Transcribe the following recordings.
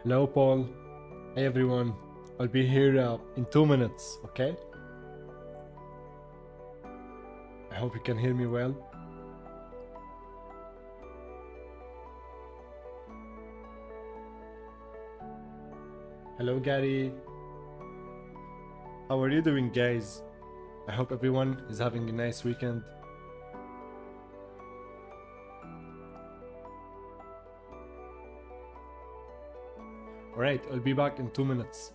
Hello, Paul. Hey, everyone. I'll be here in 2 minutes, okay? I hope you can hear me well. Hello, Gary. How are you doing, guys? I hope everyone is having a nice weekend. Alright, I'll be back in 2 minutes.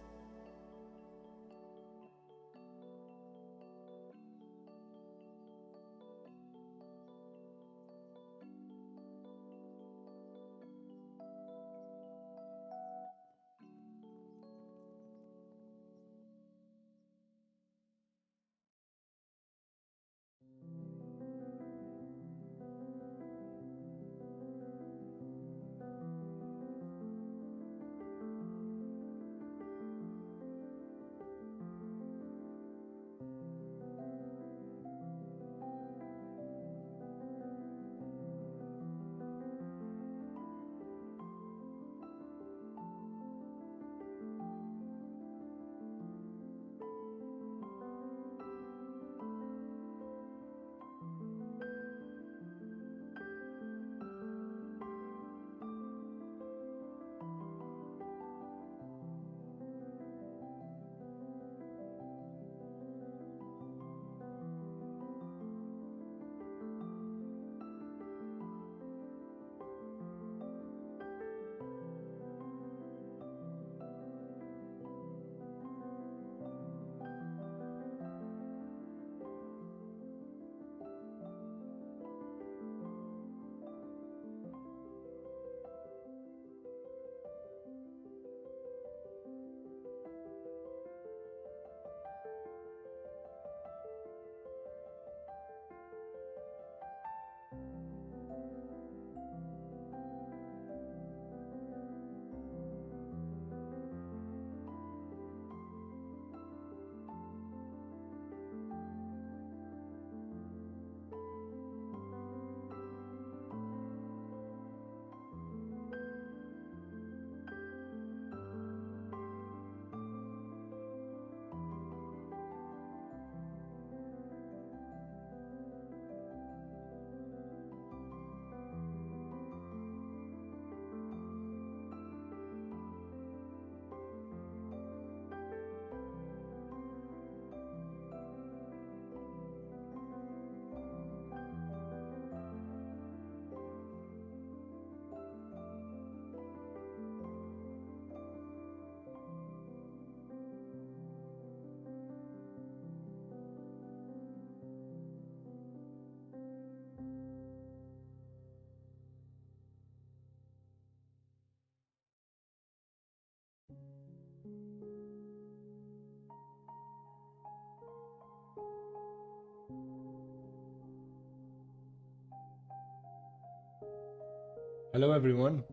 Hello, everyone.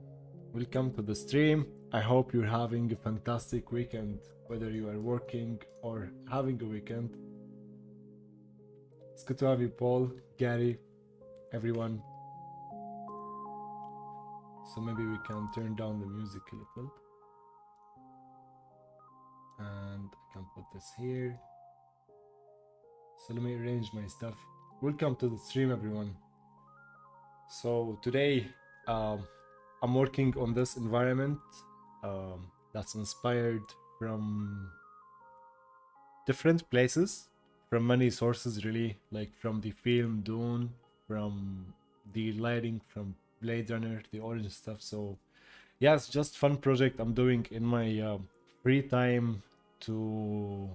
Welcome to the stream. I hope you're having a fantastic weekend, whether you are working or having a weekend. It's good to have you, Paul, Gary, everyone. So maybe we can turn down the music a little. And I can put this here. So let me arrange my stuff. Welcome to the stream, everyone. So today I'm working on this environment that's inspired from different places, from many sources really, like from the film Dune, from the lighting from Blade Runner, the orange stuff. So yeah, it's just fun project I'm doing in my free time to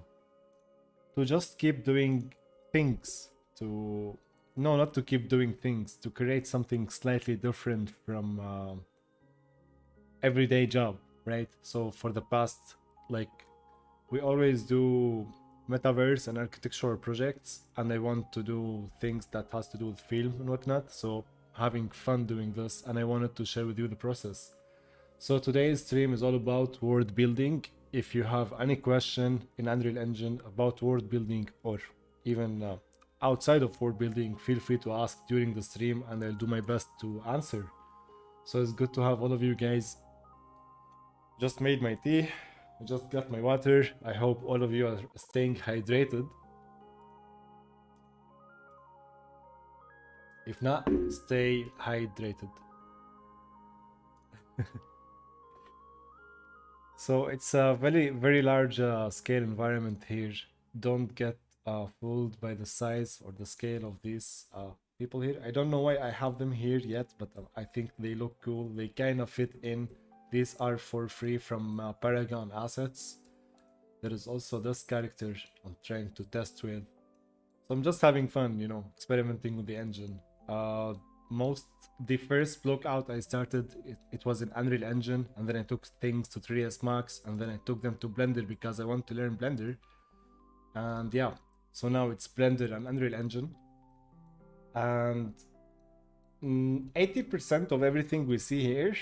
just keep doing things, to no, not to keep doing things, to create something slightly different from everyday job, right? So for the past, like, we always do metaverse and architectural projects, and I want to do things that has to do with film and whatnot. So having fun doing this, and I wanted to share with you the process. So today's stream is all about world building. If you have any question in Unreal Engine about world building, or even outside of world building, feel free to ask during the stream and I'll do my best to answer. So it's good to have all of you guys. Just made my tea. I just got my water. I hope all of you are staying hydrated. If not, stay hydrated. So it's a very large scale environment here. Don't get fooled by the size or the scale of these people here. I don't know why I have them here yet, but I think they look cool. They kind of fit in. These are for free from Paragon Assets. There is also this character I'm trying to test with. So I'm just having fun, you know, experimenting with the engine. The first block out I started, it was in Unreal Engine, and then I took things to 3ds Max, and then I took them to Blender because I want to learn Blender. And yeah, so now it's Blender and Unreal Engine. And 80% of everything we see here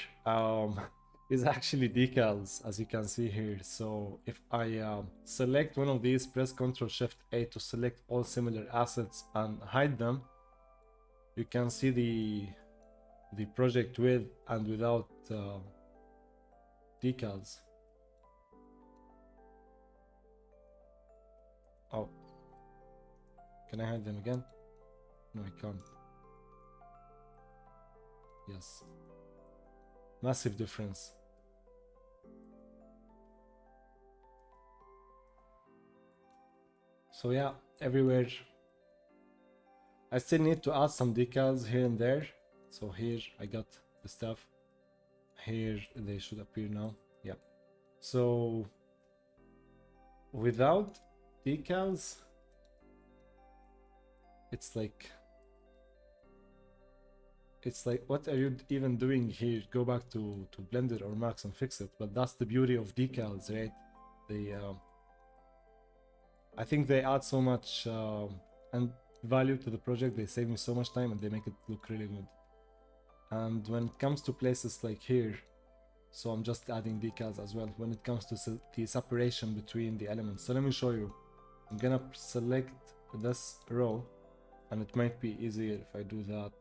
is actually decals, as you can see here. So if I select one of these, press Ctrl Shift A to select all similar assets and hide them, you can see the project with and without decals. Oh, can I hide them again? No, I can't. Yes, massive difference. So yeah, everywhere. I still need to add some decals here and there. So here I got the stuff. Here they should appear now. Yeah. So without decals, it's like, what are you even doing here? Go back to Blender or Max and fix it. But that's the beauty of decals, right? They I think they add so much and value to the project. They save me so much time and they make it look really good. And when it comes to places like here, so I'm just adding decals as well when it comes to the separation between the elements. So let me show you. I'm gonna select this row, and it might be easier if I do that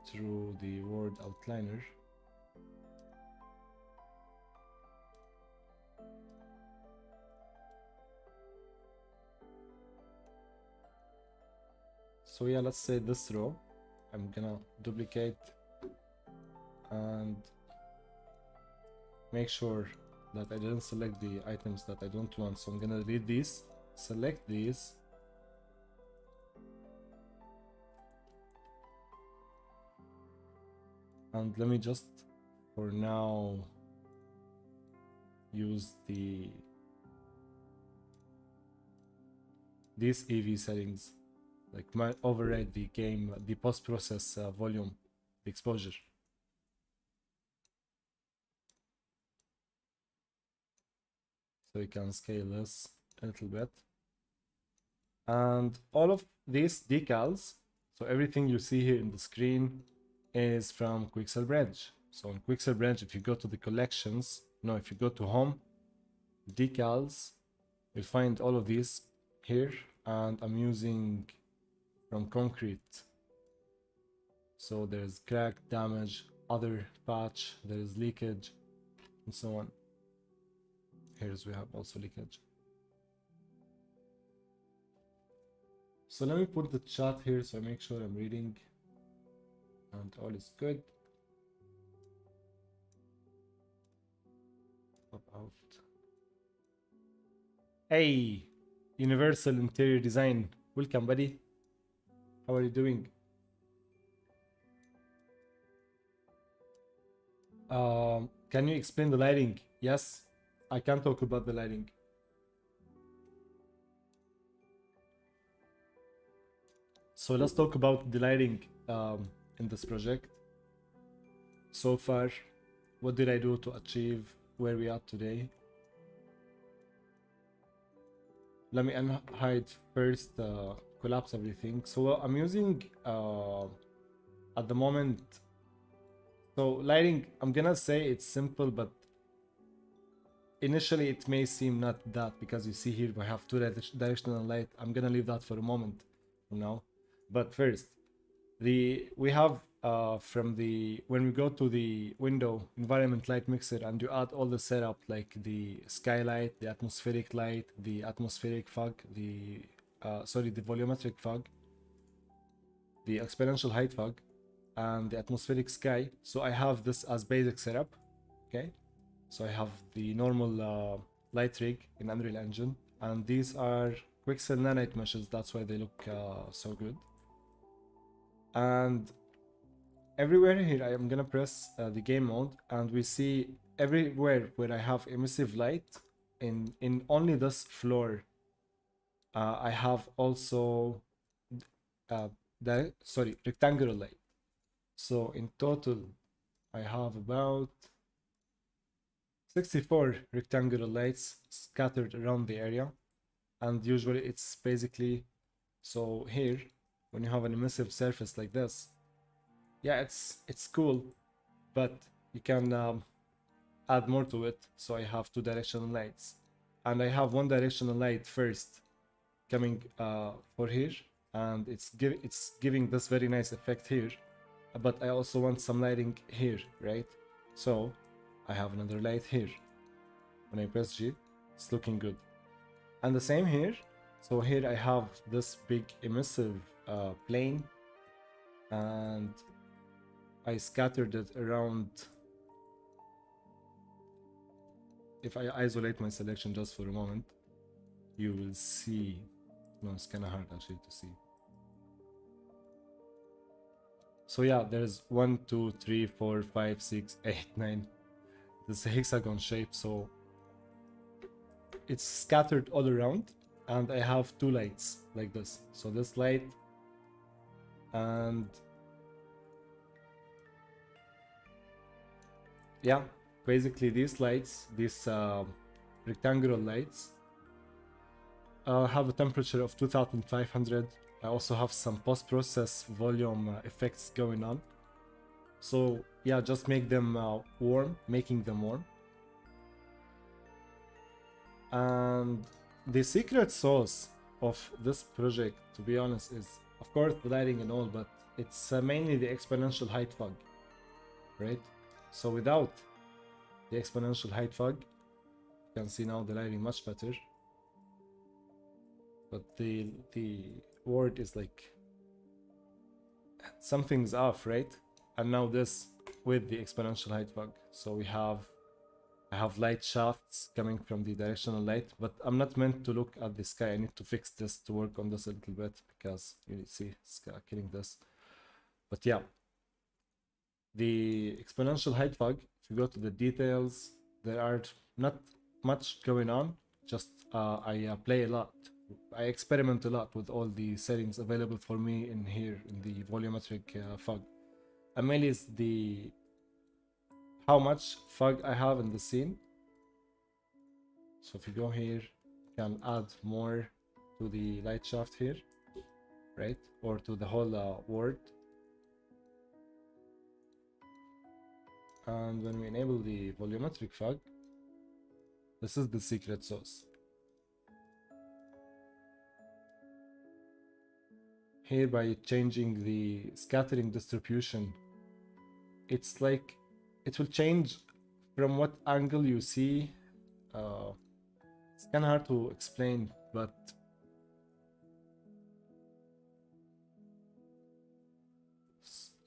through the word outliner. So yeah, let's say this row, I'm gonna duplicate and make sure that I didn't select the items that I don't want. So I'm gonna delete these, select these, and let me just for now use these AV settings, like override the post-process volume, the exposure. So you can scale this a little bit. And all of these decals, so everything you see here in the screen is from Quixel Bridge. So in Quixel Bridge, if you go to the collections, no, if you go to home, decals, you'll find all of these here, and I'm using from concrete. So there's crack, damage, other patch, there is leakage, and so on. Here's we have also leakage. So let me put the chat here so I make sure I'm reading and all is good. Pop out. Hey, Universal Interior Design, welcome buddy. How are you doing? Can you explain the lighting? Yes, I can talk about the lighting. So let's talk about the lighting in this project. So far, what did I do to achieve where we are today? Let me unhide first, collapse everything. So I'm using at the moment, so lighting, I'm gonna say it's simple, but initially it may seem not that, because you see here we have two directional light. I'm gonna leave that for a moment from now. But first, we have when we go to the window environment light mixer and you add all the setup like the skylight, the atmospheric light, the atmospheric fog, the volumetric fog, the exponential height fog, and the atmospheric sky. So I have this as basic setup. Okay, so I have the normal light rig in Unreal Engine, and these are Quixel nanite meshes. That's why they look so good. And everywhere here I am gonna press the game mode, and we see everywhere where I have emissive light in only this floor I have also rectangular light. So in total I have about 64 rectangular lights scattered around the area, and usually it's basically, so here when you have an emissive surface like this, yeah, it's cool, but you can add more to it. So I have two directional lights, and I have one directional light first coming for here, and it's giving this very nice effect here, but I also want some lighting here, right? So I have another light here. When I press G, it's looking good. And the same here. So here I have this big emissive plane, and I scattered it around. If I isolate my selection just for a moment, you will see. No, it's kind of hard actually to see. So yeah, there's 1, 2, 3, 4, 5, 6, 8, 9. This hexagon shape, so it's scattered all around, and I have two lights like this. So this light, and yeah, basically these lights, these rectangular lights, have a temperature of 2500. I also have some post-process volume effects going on. So yeah, just make them making them warm. And the secret sauce of this project, to be honest, is of course the lighting and all, but it's mainly the exponential height fog, right? So without the exponential height fog, you can see now the lighting much better. But the word is like something's off, right? And now this with the exponential height fog. So I have light shafts coming from the directional light, but I'm not meant to look at the sky. I need to fix this to work on this a little bit, because you see it's killing this. But yeah, the exponential height fog, if you go to the details, there are not much going on. Just I play a lot. I experiment a lot with all the settings available for me in here in the volumetric fog. And mainly is the how much fog I have in the scene. So if you go here, you can add more to the light shaft here, right? Or to the whole world. And when we enable the volumetric fog, this is the secret sauce. Here, by changing the scattering distribution, it's like it will change from what angle you see. It's kind of hard to explain, but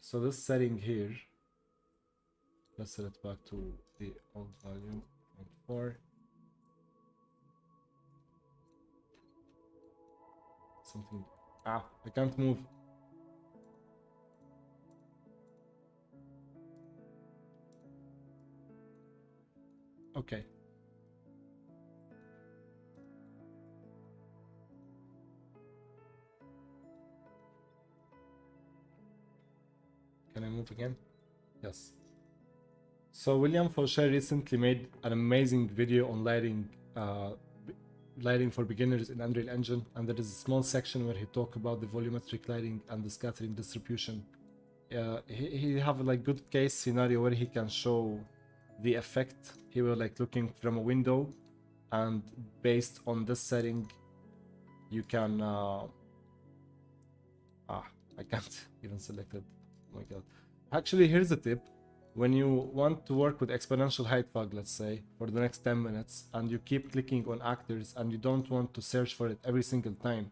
so this setting here, let's set it back to the old value, 0.4. Something. I can't move. Okay. Can I move again? Yes. So William Faucher recently made an amazing video on lighting for beginners in Unreal Engine, and there is a small section where he talks about the volumetric lighting and the scattering distribution. He have a like good case scenario where he can show the effect. He will like looking from a window, and based on this setting, you can I can't even select it. Oh my god. Actually, here's a tip. When you want to work with exponential height fog, let's say, for the next 10 minutes, and you keep clicking on actors and you don't want to search for it every single time,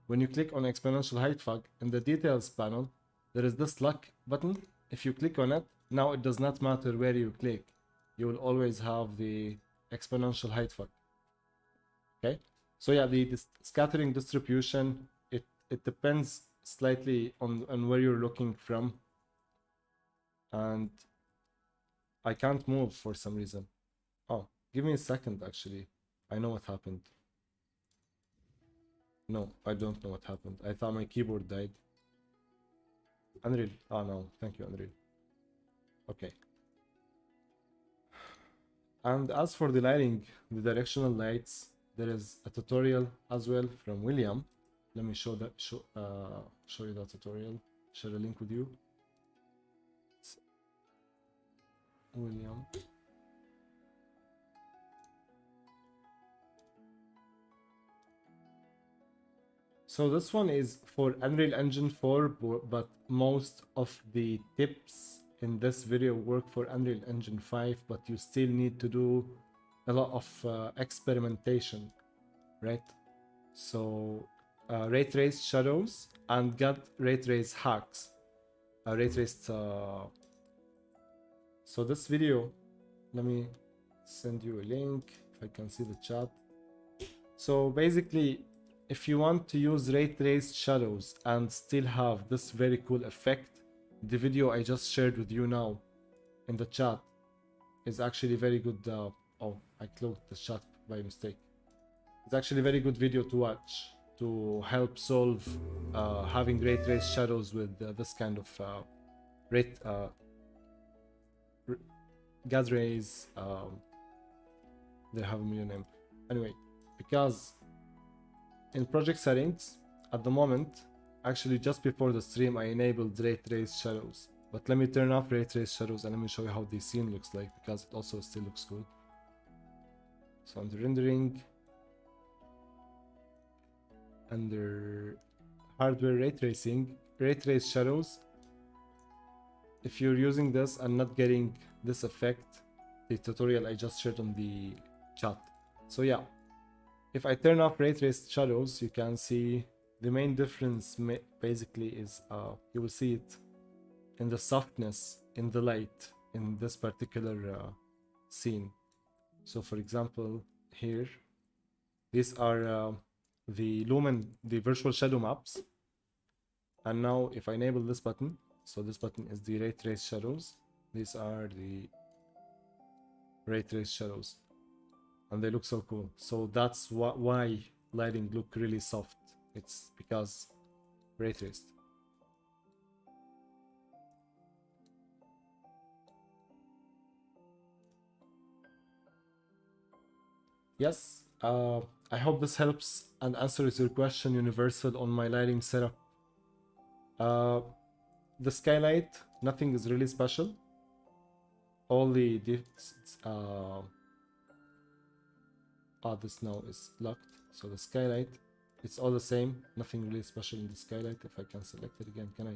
when you click on exponential height fog in the details panel, there is this lock button. If you click on it, now it does not matter where you click. You will always have the exponential height fog. Okay? So yeah, the scattering distribution, it depends slightly on where you're looking from. And I can't move for some reason. Oh, give me a second actually. I know what happened. No, I don't know what happened. I thought my keyboard died. Unreal. Oh no, thank you, Unreal. Okay. And as for the lighting, the directional lights, there is a tutorial as well from William. Let me show you that tutorial. Share a link with you. William. So this one is for Unreal Engine 4, but most of the tips in this video work for Unreal Engine 5, but you still need to do a lot of experimentation, right? So ray trace shadows and get ray trace hacks. So this video, let me send you a link if I can see the chat. So basically, if you want to use ray traced shadows and still have this very cool effect, the video I just shared with you now in the chat is actually very good. Oh, I closed the chat by mistake. It's actually a very good video to watch to help solve having ray traced shadows with this kind of gas rays. They have a million name. Anyway, because in project settings at the moment, actually just before the stream, I enabled ray trace shadows. But let me turn off ray trace shadows and let me show you how the scene looks like, because it also still looks good. So under rendering, under hardware ray tracing, ray trace shadows, if you're using this and not getting this effect, the tutorial I just shared on the chat. So yeah, if I turn off ray traced shadows, you can see the main difference basically is you will see it in the softness in the light in this particular scene. So for example, here, these are the lumen, the virtual shadow maps. And now if I enable this button, so this button is the ray trace shadows. These are the ray trace shadows. And they look so cool. So that's why lighting look really soft. It's because ray traced. Yes, I hope this helps and answers your question, Universal, on my lighting setup. The skylight, nothing is really special. All the this now is locked. So the skylight, it's all the same. Nothing really special in the skylight. If I can select it again, can I?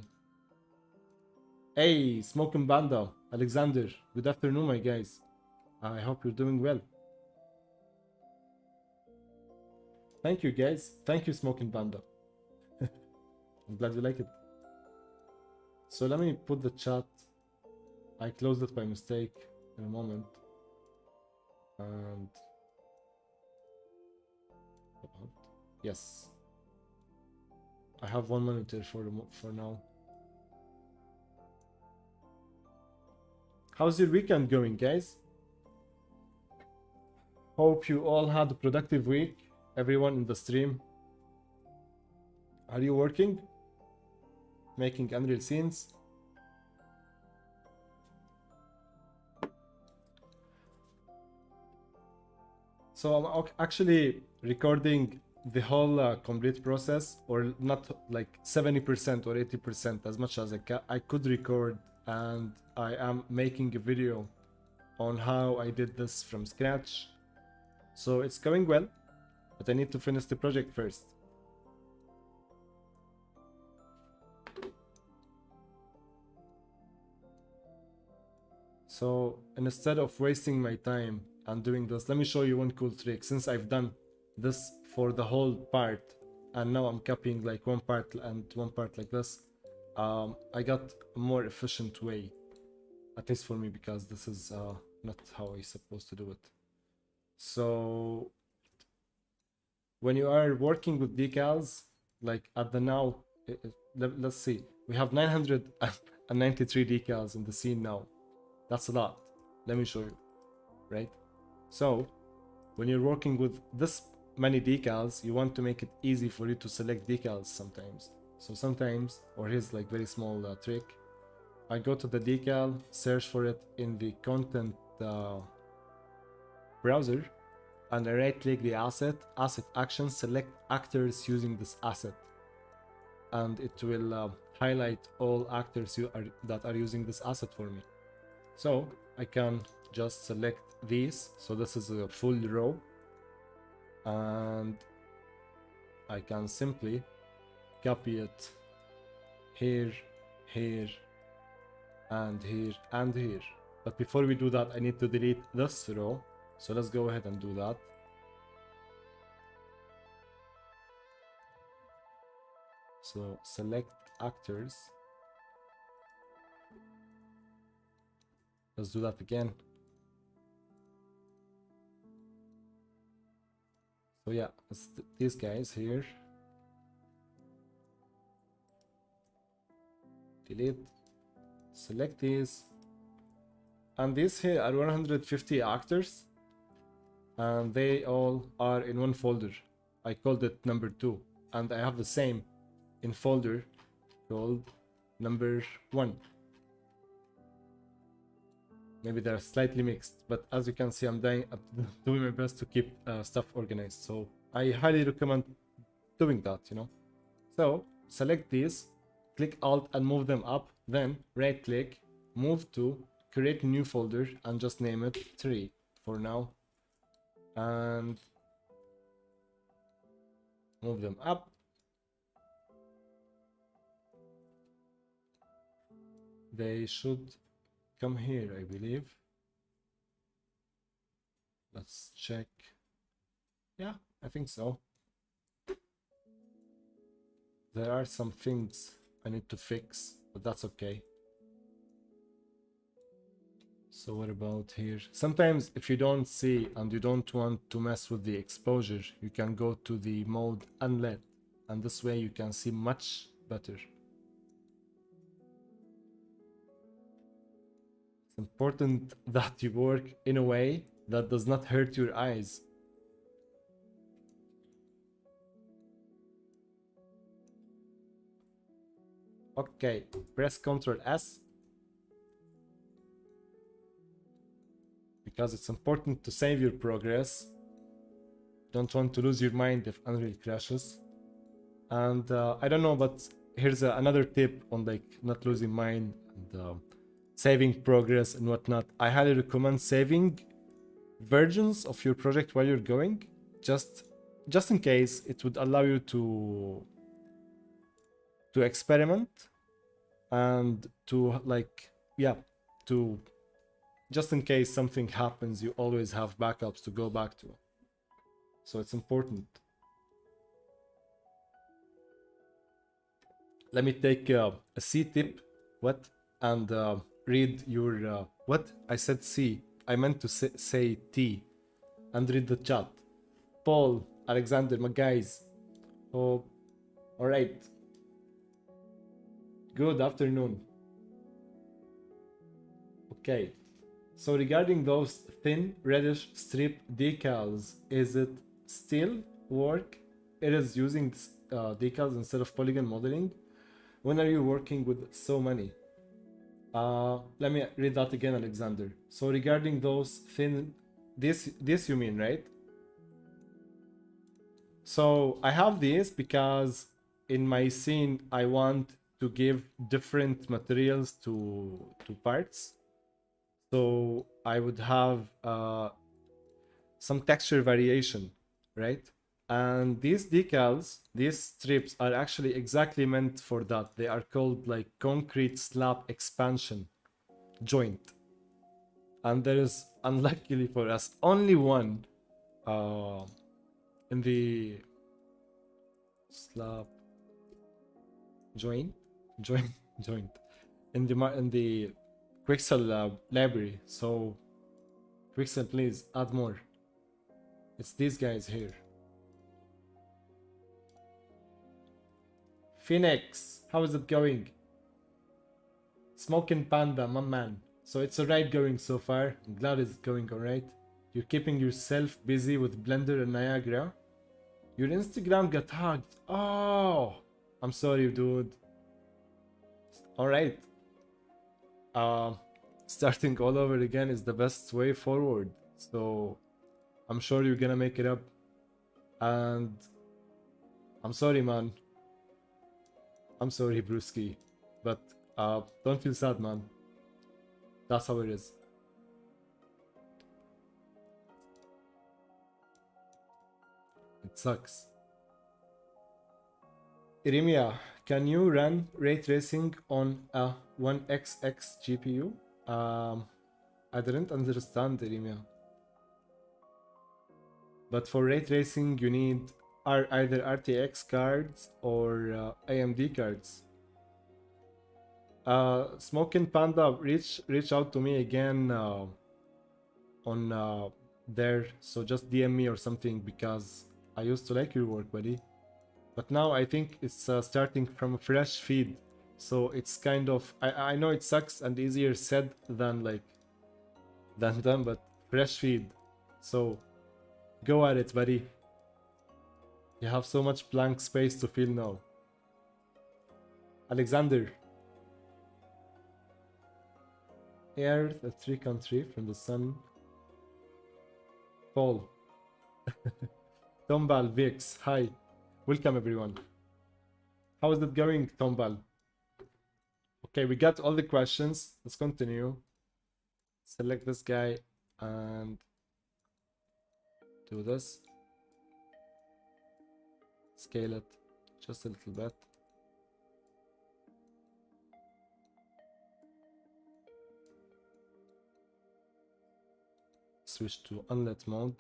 Hey, Smoking Banda, Alexander, good afternoon, my guys. I hope you're doing well. Thank you, guys. Thank you, Smoking Banda. I'm glad you like it. So let me put the chat. I closed it by mistake in a moment. And yes, I have one monitor for now. How's your weekend going, guys? Hope you all had a productive week. Everyone in the stream. Are you working? Making Unreal scenes? So I'm actually recording the whole complete process, or not like 70% or 80%, as much as I could record, and I am making a video on how I did this from scratch. So it's going well, but I need to finish the project first. So instead of wasting my time and doing this, let me show you one cool trick. Since I've done this for the whole part, and now I'm copying like one part and one part like this, I got a more efficient way, at least for me, because this is not how I'm supposed to do it. So when you are working with decals, like at the now, let's see, we have 993 decals in the scene now. That's a lot. Let me show you, right? So when you're working with this many decals, you want to make it easy for you to select decals sometimes. So sometimes, or here's like very small trick, I go to the decal, search for it in the content browser, and I right click the asset action, select actors using this asset, and it will highlight all actors that are using this asset for me. So I can just select these. So this is a full row, and I can simply copy it here, here, and here, and here. But before we do that, I need to delete this row. So let's go ahead and do that. So select actors. Let's do that again. So yeah, it's these guys here. Delete. Select these. And these here are 150 actors. And they all are in one folder. I called it number 2. And I have the same in folder called number 1. Maybe they're slightly mixed, but as you can see, I'm doing my best to keep stuff organized. So I highly recommend doing that, you know. So select these, click Alt and move them up, then right click, move to create a new folder and just name it 3 for now. And move them up. They should come here, I believe. Let's check. Yeah, I think so. There are some things I need to fix, but that's okay. So what about here? Sometimes if you don't see and you don't want to mess with the exposure, you can go to the mode unlit, and this way you can see much better. It's important that you work in a way that does not hurt your eyes. Okay, press Ctrl S. Because it's important to save your progress. Don't want to lose your mind if Unreal crashes. And I don't know, but here's another tip on like not losing mind and saving progress and whatnot. I highly recommend saving versions of your project while you're going, just in case. It would allow you to experiment and to like, yeah, to just in case something happens, you always have backups to go back to. So it's important. Let me take a C tip. What? And read your what? I said C. I meant to say T. And read the chat. Paul, Alexander, my guys. Oh, all right. Good afternoon. Okay. So regarding those thin reddish strip decals, is it still work? It is using decals instead of polygon modeling. When are you working with so many? Let me read that again, Alexander. So regarding those thin, this you mean, right? So I have this because in my scene I want to give different materials to parts. So I would have some texture variation, right? And these decals, these strips are actually exactly meant for that. They are called like concrete slab expansion joint. And there is, unluckily for us, only one in the slab joint joint joint in the Quixel library. So Quixel, please add more. It's these guys here. Phoenix, how is it going? Smoking Panda, my man. So it's alright going so far. I'm glad it's going alright. You're keeping yourself busy with Blender and Niagara. Your Instagram got hacked. Oh, I'm sorry, dude. Alright. Starting all over again is the best way forward. So I'm sure you're gonna make it up. And I'm sorry, man. I'm sorry, Brewski. But don't feel sad, man. That's how it is. It sucks. Irimia, can you run ray tracing on a 1XX GPU? I didn't understand, Irimia. But for ray tracing, you need either RTX cards or AMD cards. Smoking Panda, reach out to me again on there. So just DM me or something, because I used to like your work, buddy. But now I think it's starting from a fresh feed. So it's kind of, I know it sucks and easier said than done, but fresh feed. So go at it, buddy. You have so much blank space to fill now. Alexander. Earth, a 3 country from the sun. Paul. Tombal, Vix, hi. Welcome everyone. How is it going, Tombal? Okay, we got all the questions. Let's continue. Select this guy and do this. Scale it just a little bit. Switch to unlit mode.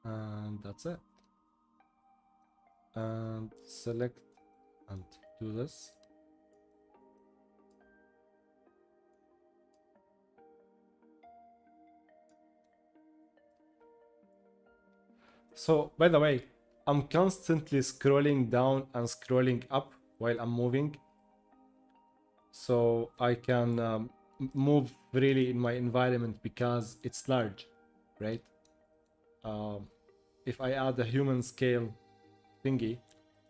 And that's it. And select and do this. So, by the way, I'm constantly scrolling down and scrolling up while I'm moving. So I can move freely in my environment because it's large, right? If I add a human scale thingy,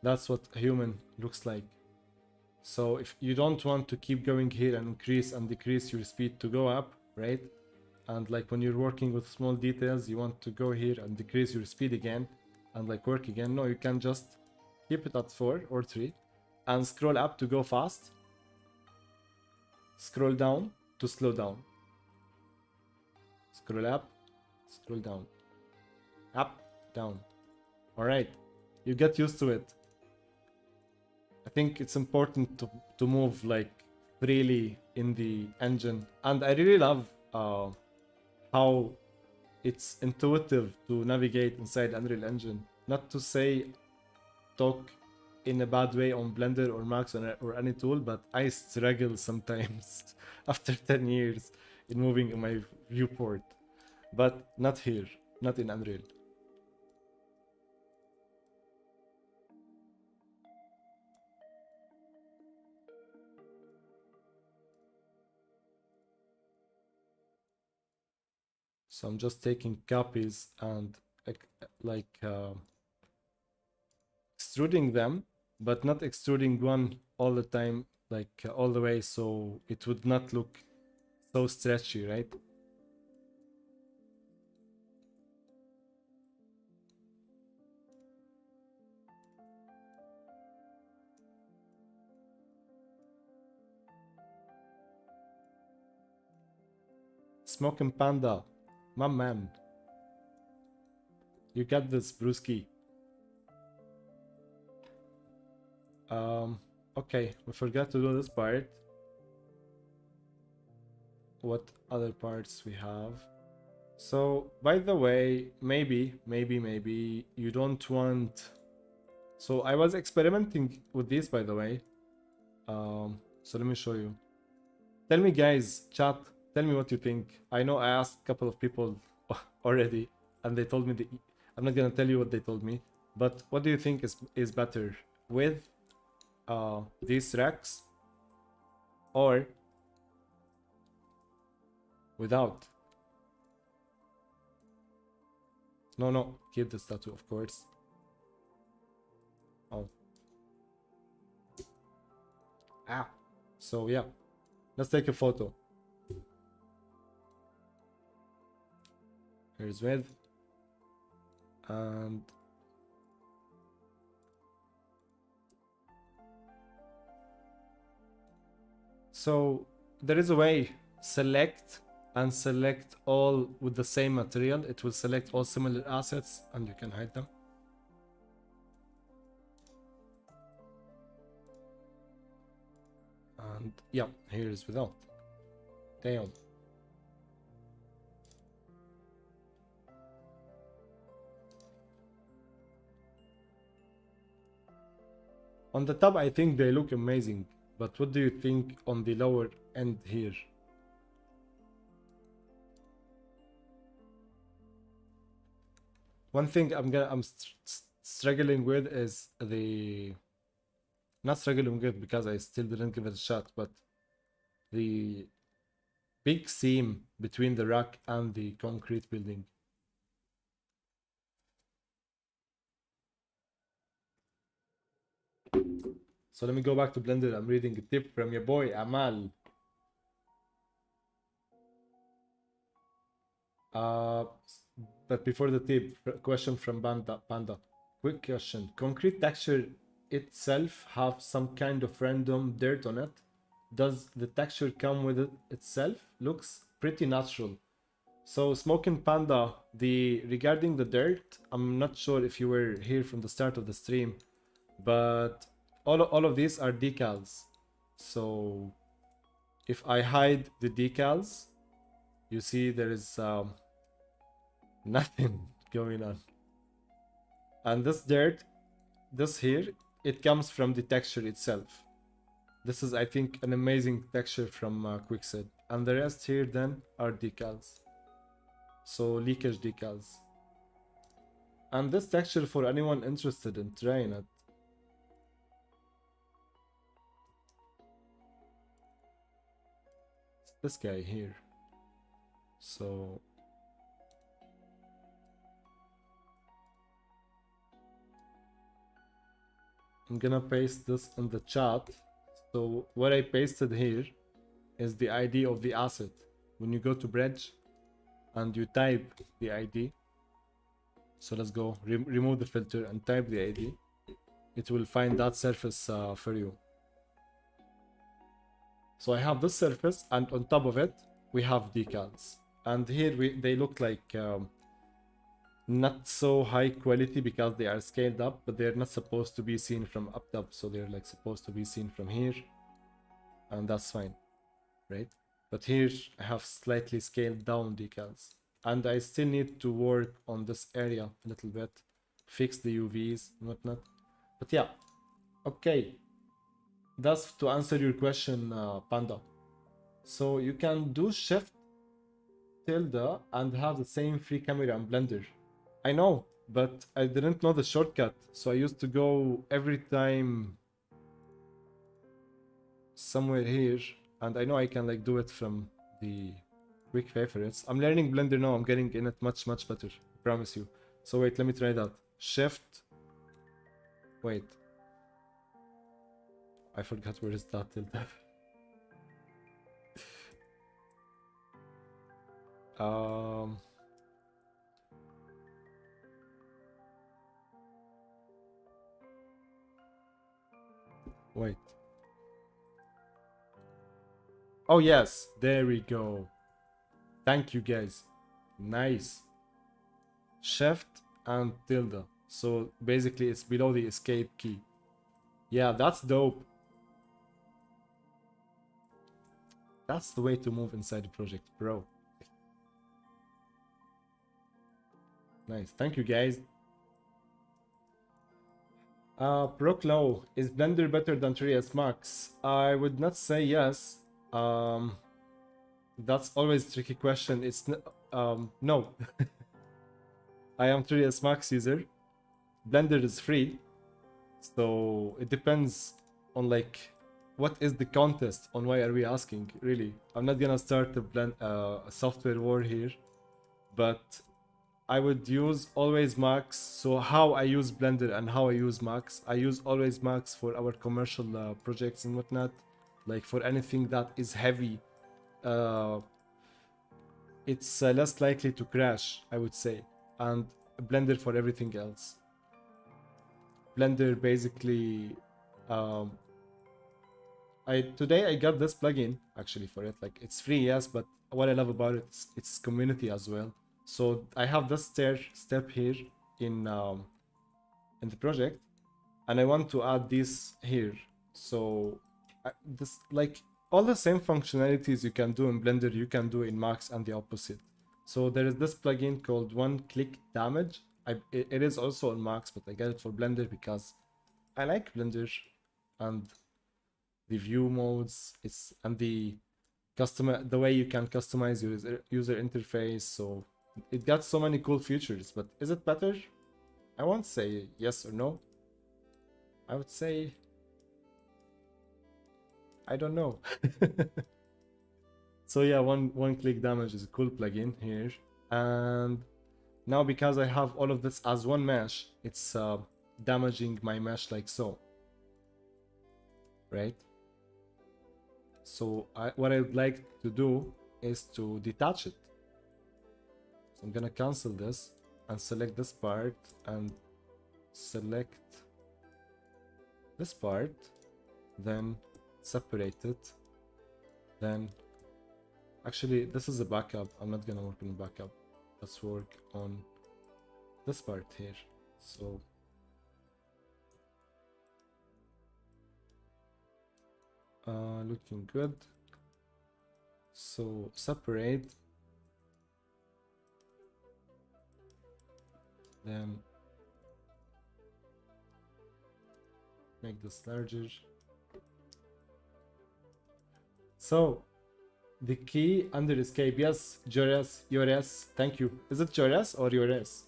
that's what a human looks like. So if you don't want to keep going here and increase and decrease your speed to go up, right? And like when you're working with small details, you want to go here and decrease your speed again and like work again. No, you can just keep it at 4 or 3 and scroll up to go fast. Scroll down to slow down. Scroll up, scroll down. Up, down. Alright, you get used to it. I think it's important to move like freely in the engine. And I really love how it's intuitive to navigate inside Unreal Engine. Not to say talk in a bad way on Blender or Max or any tool, but I struggle sometimes after 10 years in moving in my viewport. But not here, not in Unreal. So I'm just taking copies and extruding them, but not extruding one all the time, all the way, so it would not look so stretchy, right? Smoking Panda, my man. You got this, Brewski. Okay, we forgot to do this part. What other parts we have? So, by the way, maybe you don't want... So I was experimenting with this, by the way. So let me show you. Tell me, guys, chat, tell me what you think. I know I asked a couple of people already, and they told me I'm not gonna tell you what they told me, but what do you think is better, with these racks or without? No, keep the statue, of course. Oh. Ah. So yeah, let's take a photo. Here's with, and so there is a way. Select and select all with the same material. It will select all similar assets and you can hide them. And yeah, here is without. Damn. On the top, I think they look amazing, but what do you think on the lower end here? One thing I'm struggling with is the... Not struggling with because I still didn't give it a shot, but the big seam between the rack and the concrete building. So let me go back to Blender. I'm reading a tip from your boy Amal. But before the tip, question from Panda. Quick question. Concrete texture itself have some kind of random dirt on it? Does the texture come with it itself? Looks pretty natural. So Smoking Panda, regarding the dirt, I'm not sure if you were here from the start of the stream, but all of these are decals. So if I hide the decals, you see there is nothing going on. And this dirt, this here, it comes from the texture itself. This is, I think, an amazing texture from Quickset. And the rest here then are decals. So leakage decals. And this texture, for anyone interested in trying it, it's this guy here. So I'm gonna paste this in the chat. So what I pasted here is the ID of the asset. When you go to bridge and you type the ID, so let's go remove the filter and type the ID, it will find that surface for you. So I have this surface, and on top of it we have decals, and here they look like not so high quality because they are scaled up, but they're not supposed to be seen from up top, so they're like supposed to be seen from here, and that's fine, right? But here I have slightly scaled down decals, and I still need to work on this area a little bit, fix the UVs and whatnot. But yeah, okay, that's to answer your question, Panda. So you can do Shift tilde and have the same free camera in Blender. I know, but I didn't know the shortcut, so I used to go every time somewhere here, and I know I can like do it from the quick favorites. I'm learning Blender now. I'm getting in it much better, I promise you. So wait, let me try that. Shift. Wait, I forgot where is that tilde. Wait. Oh yes, there we go. Thank you guys. Nice. Shift and tilde. So basically it's below the escape key. Yeah, that's dope. That's the way to move inside the project, bro. Nice. Thank you, guys. Proclo, is Blender better than 3ds Max? I would not say yes. That's always a tricky question. It's no. I am 3ds Max user. Blender is free, so it depends on like what is the contest. On why are we asking? Really, I'm not gonna start a software war here, but I would use always Max. So how I use Blender and how I use Max. I use always Max for our commercial projects and whatnot. Like for anything that is heavy, it's less likely to crash, I would say. And Blender for everything else. Blender basically, today I got this plugin actually for it. Like it's free, yes, but what I love about it is its community as well. So I have this step here in the project, and I want to add this here. So this like all the same functionalities you can do in Blender, you can do in Max, and the opposite. So there is this plugin called One Click Damage. It is also on Max, but I got it for Blender because I like Blender and the view modes. And the way you can customize your user interface. So it got so many cool features. But is it better? I won't say yes or no. I would say I don't know. So yeah, one click damage is a cool plugin here. And now because I have all of this as one mesh, it's damaging my mesh like so. Right? So what I would like to do is to detach it. So I'm gonna cancel this and select this part and select this part, then separate it, then actually this is a backup. I'm not gonna work on backup. Let's work on this part here. So looking good. So separate, then make this larger. So the key under escape, yes, Jores, Yores, thank you. Is it Jores or Yores?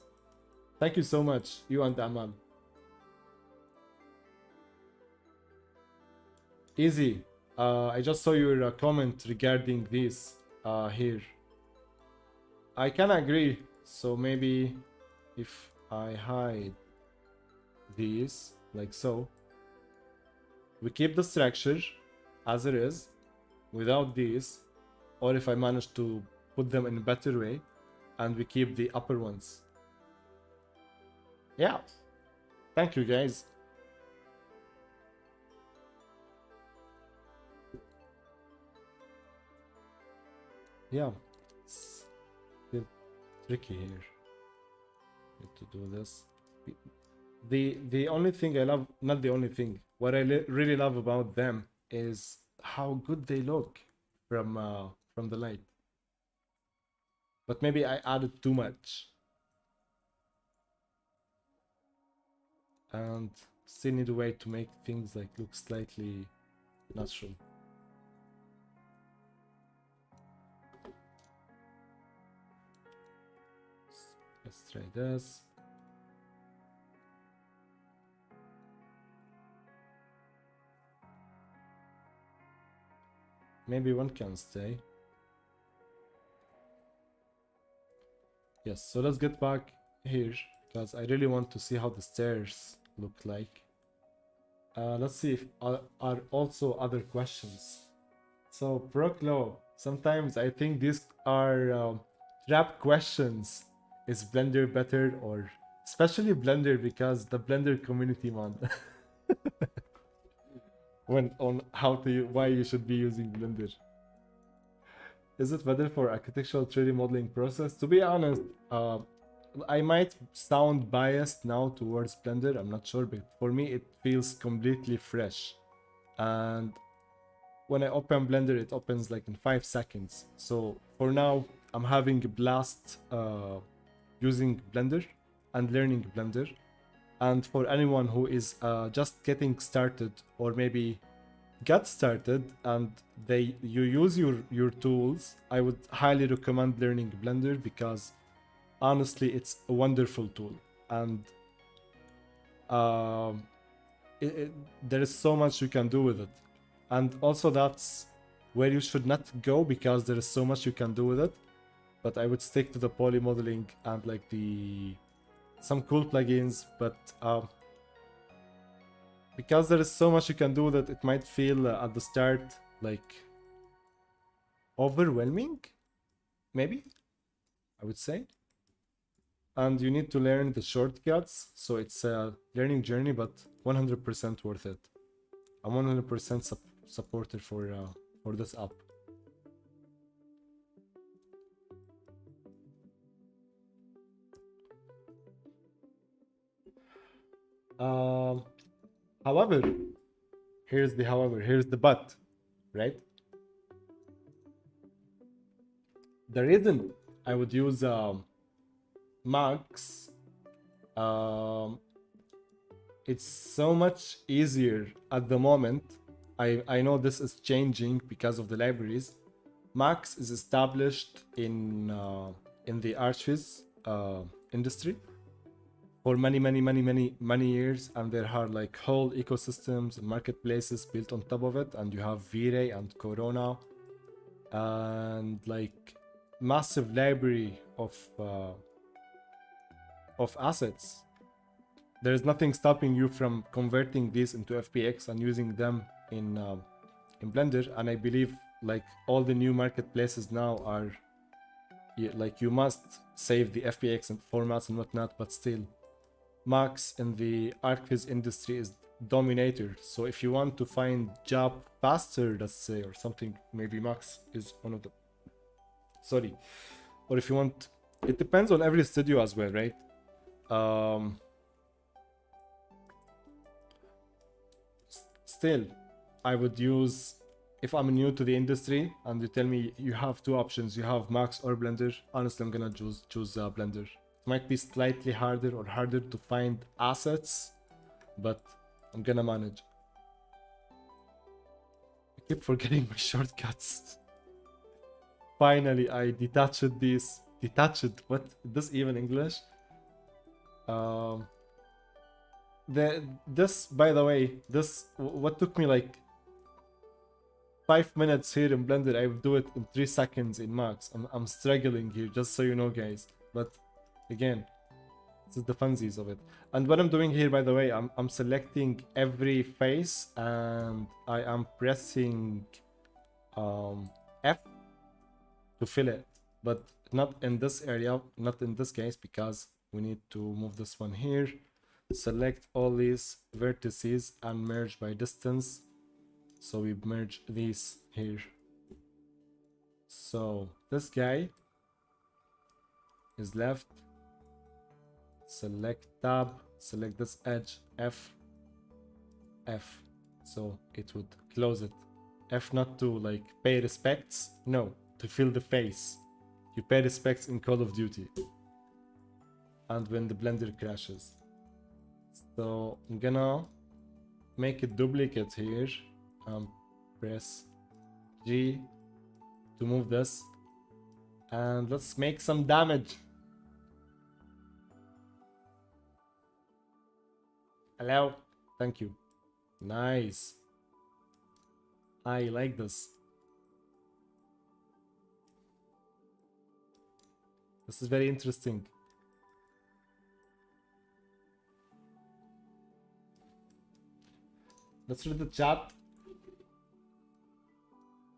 Thank you so much, you and Aman. Easy. I just saw your comment regarding this here. I can agree. So maybe if I hide these like so, we keep the structure as it is without these, or if I manage to put them in a better way and we keep the upper ones. Yeah. Thank you, guys. Yeah, it's still tricky here. Need to do this. The only thing I love, not the only thing, what I really love about them is how good they look from the light. But maybe I added too much. And still need a way to make things like look slightly natural. Let's try this. Maybe one can stay. Yes, so let's get back here because I really want to see how the stairs look like. Let's see if are also other questions. So Proclo, sometimes I think these are trap questions. Is Blender better, or especially Blender because the Blender community, man. When on why you should be using Blender. Is it better for architectural 3D modeling process? To be honest, I might sound biased now towards Blender, I'm not sure, but for me it feels completely fresh. And when I open Blender, it opens like in 5 seconds. So for now, I'm having a blast using Blender and learning Blender. And for anyone who is just getting started, or maybe got started and you use your tools, I would highly recommend learning Blender, because honestly it's a wonderful tool. And um, there is so much you can do with it. And also that's where you should not go, because there is so much you can do with it. But I would stick to the poly modeling and like some cool plugins. But because there is so much you can do with it, it might feel at the start like overwhelming, maybe, I would say. And you need to learn the shortcuts, so it's a learning journey, but 100% worth it. I'm 100% supporter for this app. However, here's the but, right? The reason I would use Max, it's so much easier at the moment. I know this is changing because of the libraries. Max is established in the Archviz industry for many years, and there are like whole ecosystems and marketplaces built on top of it, and you have V-Ray and Corona and like massive library of assets. There is nothing stopping you from converting these into FBX and using them in Blender. And I believe like all the new marketplaces now are like you must save the FBX and formats and whatnot, but still Max in the Archviz industry is dominator. So if you want to find job faster, let's say, or something, maybe Max is one of the or if you want, it depends on every studio as well, right? Still, I would use, if I'm new to the industry and you tell me you have two options, you have Max or Blender, honestly I'm gonna choose Blender. It might be slightly harder to find assets, but I'm gonna manage. I keep forgetting my shortcuts. Finally, I detached this. Detached? What? Is this even English? This, by the way, what took me like 5 minutes here in Blender, I would do it in 3 seconds in Max. I'm struggling here, just so you know, guys. But again, this is the funsies of it. And what I'm doing here, by the way, I'm selecting every face and I am pressing F to fill it, but not in this area, not in this case, because we need to move this one here. Select all these vertices and merge by distance. So we merge these here. So this guy is left. Select tab, select this edge, F. So it would close it. F not to like pay respects, no, to fill the face. You pay respects in Call of Duty. And when the Blender crashes. So I'm gonna make a duplicate here. Press G to move this. And let's make some damage. Hello. Thank you. Nice. I like this. This is very interesting. Let's read the chat.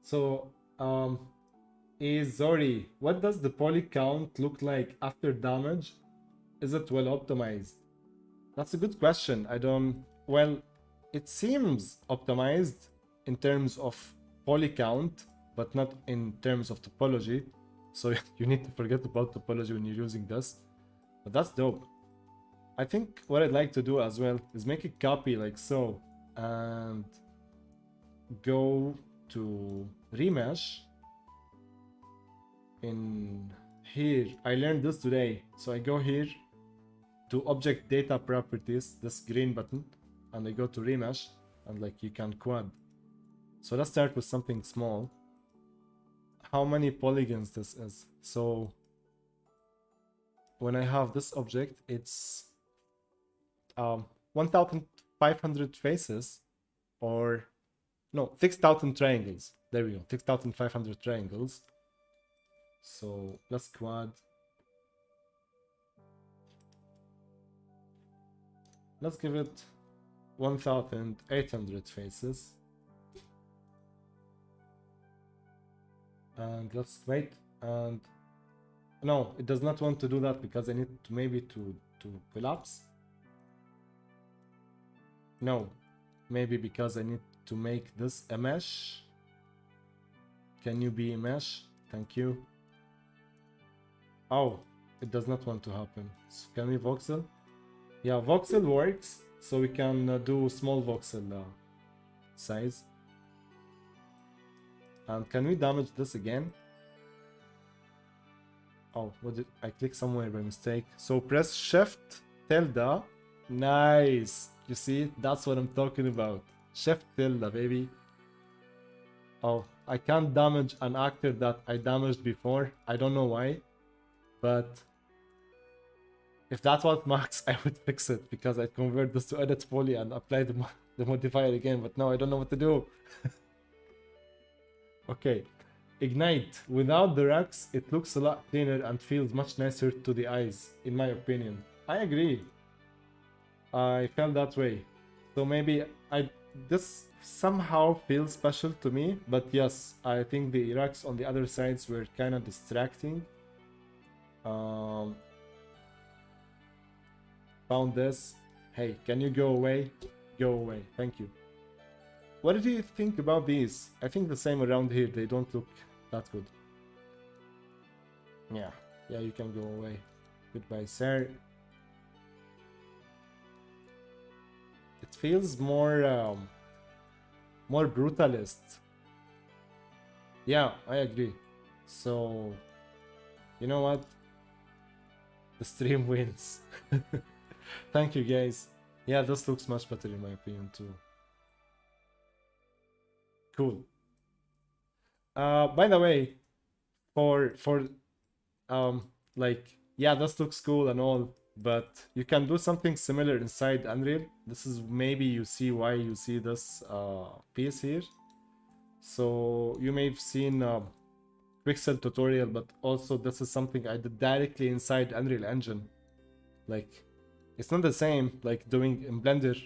So, Zori, what does the poly count look like after damage? Is it well optimized? That's a good question. Well, it seems optimized in terms of poly count, but not in terms of topology. So you need to forget about topology when you're using this. But that's dope. I think what I'd like to do as well is make a copy like so and go to remesh in here. I learned this today. So I go here to object data properties, this green button, and I go to remesh and like you can quad. So let's start with something small. How many polygons this is? So when I have this object, it's 1500 faces, or no, 6000 triangles. There we go, 6500 triangles. So let's quad. Let's give it 1800 faces. And let's wait. And no, it does not want to do that because I need to maybe to collapse. No, maybe because I need to make this a mesh. Can you be a mesh? Thank you. Oh, it does not want to happen. So can we voxel? Yeah, voxel works. So we can do small voxel size. And can we damage this again? Oh, what did I click somewhere by mistake? So press Shift tilde. Nice. You see, that's what I'm talking about. Shift tilde, baby. Oh, I can't damage an actor that I damaged before. I don't know why, but if that was max, I would fix it because I'd convert this to edit poly and apply the modifier again. But now I don't know what to do. Okay, Ignite. Without the racks, it looks a lot cleaner and feels much nicer to the eyes, in my opinion. I agree. I felt that way. So maybe this somehow feels special to me, but yes, I think the racks on the other sides were kind of distracting. Found this. Hey, can you go away? Go away. Thank you. What did you think about these? I think the same around here. They don't look that good. Yeah. Yeah, you can go away. Goodbye, sir. It feels more more brutalist. Yeah, I agree. So, you know what? The stream wins. Thank you, guys. Yeah, this looks much better in my opinion too. Cool. By the way, for like, yeah, this looks cool and all, but you can do something similar inside Unreal. This is maybe you see why you see this piece here. So you may have seen Pixel tutorial, but also this is something I did directly inside Unreal Engine. Like, it's not the same like doing in Blender,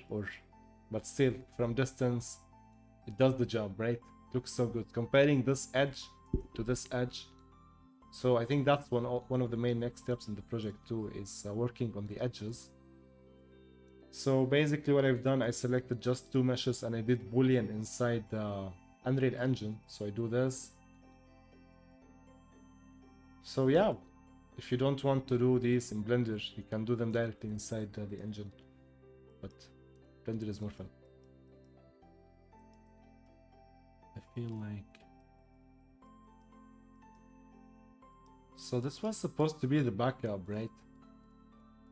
but still from distance it does the job, right? It looks so good comparing this edge to this edge. So I think that's one of the main next steps in the project too, is working on the edges. So basically what I've done, I selected just two meshes and I did boolean inside the Unreal Engine. So I do this. So yeah, if you don't want to do these in Blender, you can do them directly inside the engine, but Blender is more fun. I feel like... So this was supposed to be the backup, right?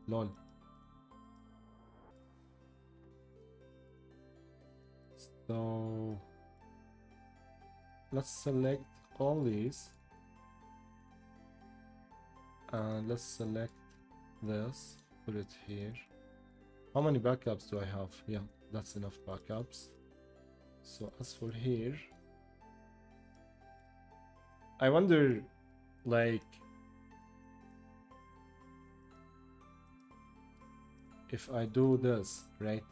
Lol. So let's select all these. And let's select this, put it here. How many backups do I have? Yeah, that's enough backups. So as for here, I wonder, like, if I do this, right?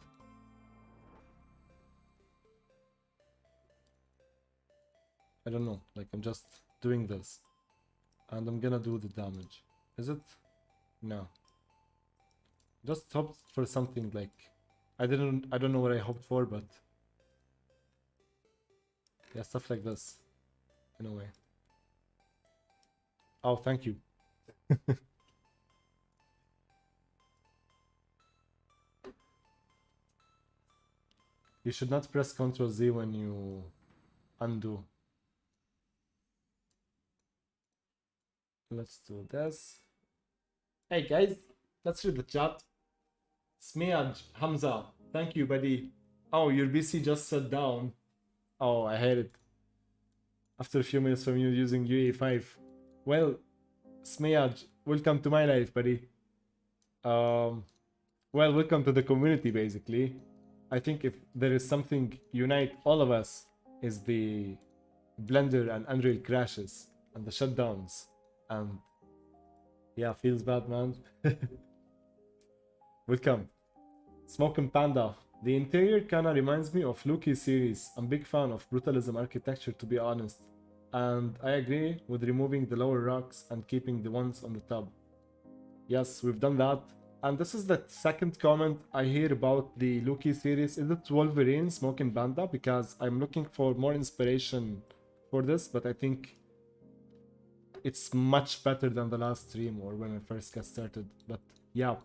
I don't know, like I'm just doing this and I'm gonna do the damage. Is it? No. Just hoped for something like, I don't know what I hoped for, but yeah, stuff like this in a way. Oh, thank you. You should not press Ctrl Z when you undo. Let's do this. Hey guys, let's read the chat. Smiaj Hamza, thank you, buddy. Oh, your PC just shut down. Oh, I hate it. After a few minutes from you using UE5. Well, Smiaj, welcome to my life, buddy. Well, welcome to the community, basically. I think if there is something unite all of us is the Blender and Unreal crashes and the shutdowns. And yeah, feels bad, man. Welcome. Smoking Panda. The interior kinda reminds me of Loki series. I'm big fan of brutalism architecture, to be honest. And I agree with removing the lower rocks and keeping the ones on the top. Yes, we've done that. And this is the second comment I hear about the Loki series. Is it Wolverine Smoking Panda? Because I'm looking for more inspiration for this, but I think it's much better than the last stream or when I first got started. But yeah,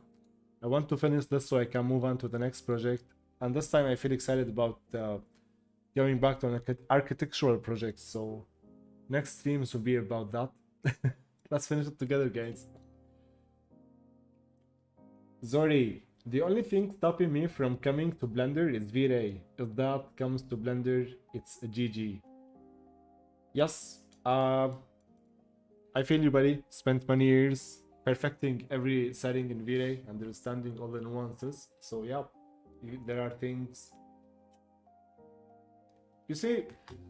I want to finish this so I can move on to the next project. And this time I feel excited about going back to an architectural project. So next streams will be about that. Let's finish it together, guys. Zori, the only thing stopping me from coming to Blender is V-Ray. If that comes to Blender, it's a GG. Yes, I feel you, buddy. Spent many years perfecting every setting in V-Ray, understanding all the nuances. So yeah, there are things. You see,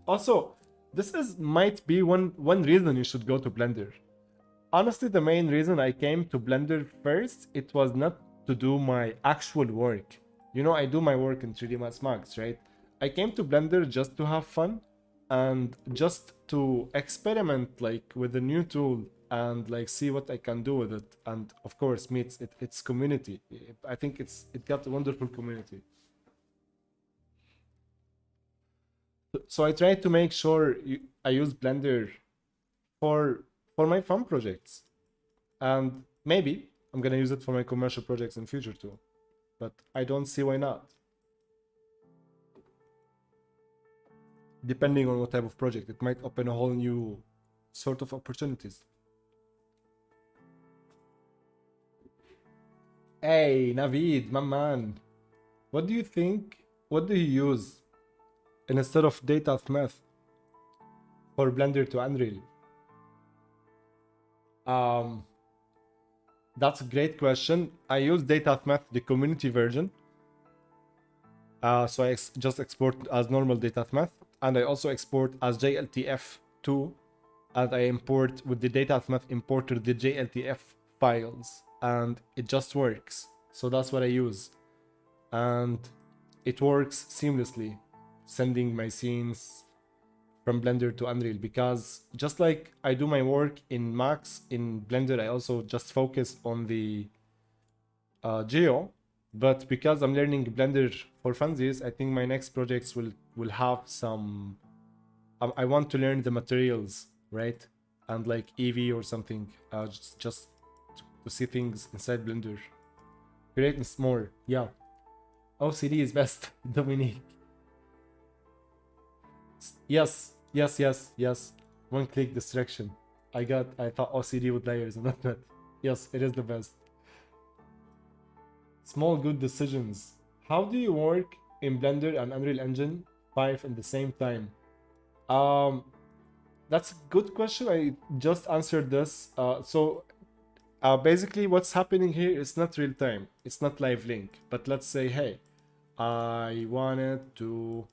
also, this might be one reason you should go to Blender. Honestly, the main reason I came to Blender first, it was not to do my actual work. You know, I do my work in 3D Max, right? I came to Blender just to have fun and just to experiment like with a new tool and like see what I can do with it, and of course meet its community. I think it got a wonderful community. So I try to make sure I use Blender for my fun projects, and maybe I'm gonna use it for my commercial projects in future too, but I don't see why not. Depending on what type of project, it might open a whole new sort of opportunities. Hey, Navid, my man. What do you think? What do you use instead of data math for Blender to Unreal? That's a great question. I use data math, the community version. So I just export as normal data math, and I also export as JLTF too, and I import with the data math importer the JLTF files, and it just works. So that's what I use, and it works seamlessly, sending my scenes from Blender to Unreal, because just like I do my work in Max, in Blender I also just focus on the Geo. But because I'm learning Blender for funsies, I think my next projects will have some. I want to learn the materials, right? And like EV or something, just to see things inside Blender. Create more, yeah. OCD is best, Dominique. Yes. One click distraction. I thought OCD with layers and not that. Yes, it is the best. Small good decisions. How do you work in Blender and Unreal Engine 5 at the same time? That's a good question. I just answered this. Basically what's happening here is not real time. It's not live link. But let's say, hey, I wanted to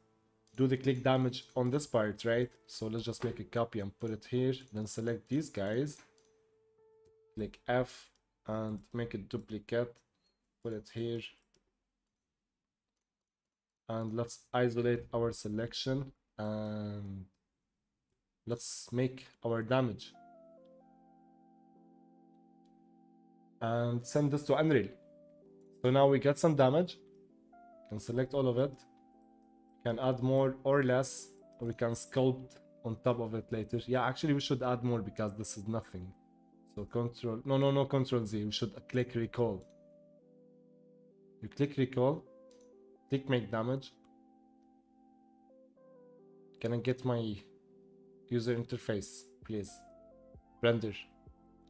do the click damage on this part, right? So let's just make a copy and put it here. Then select these guys. Click F and make a duplicate. Put it here, and let's isolate our selection and let's make our damage and send this to Unreal. So now we get some damage, can select all of it, can add more or less, or we can sculpt on top of it later. Yeah, actually we should add more because this is nothing. So Control Z, we should click recall. You click recall, click make damage, Can I get my user interface, please? Render.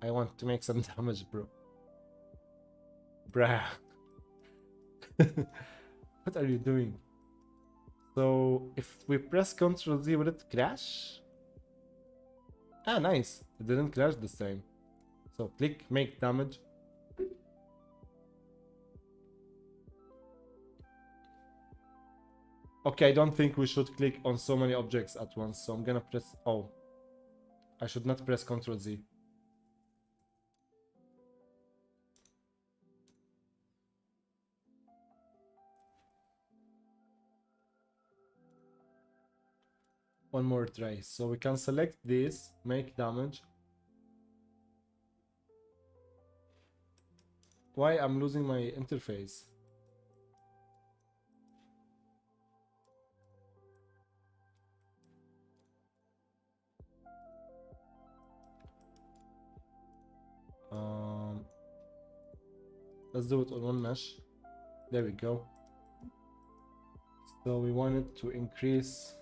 I want to make some damage, bro. Bruh. What are you doing? So if we press Ctrl Z, will it crash? Ah, nice. It didn't crash this time. So click make damage. Okay, I don't think we should click on so many objects at once. So I'm gonna press... Oh. I should not press Ctrl Z. One more try. So we can select this, make damage. Why I'm losing my interface? Let's do it on one mesh. There we go. So we want it to increase.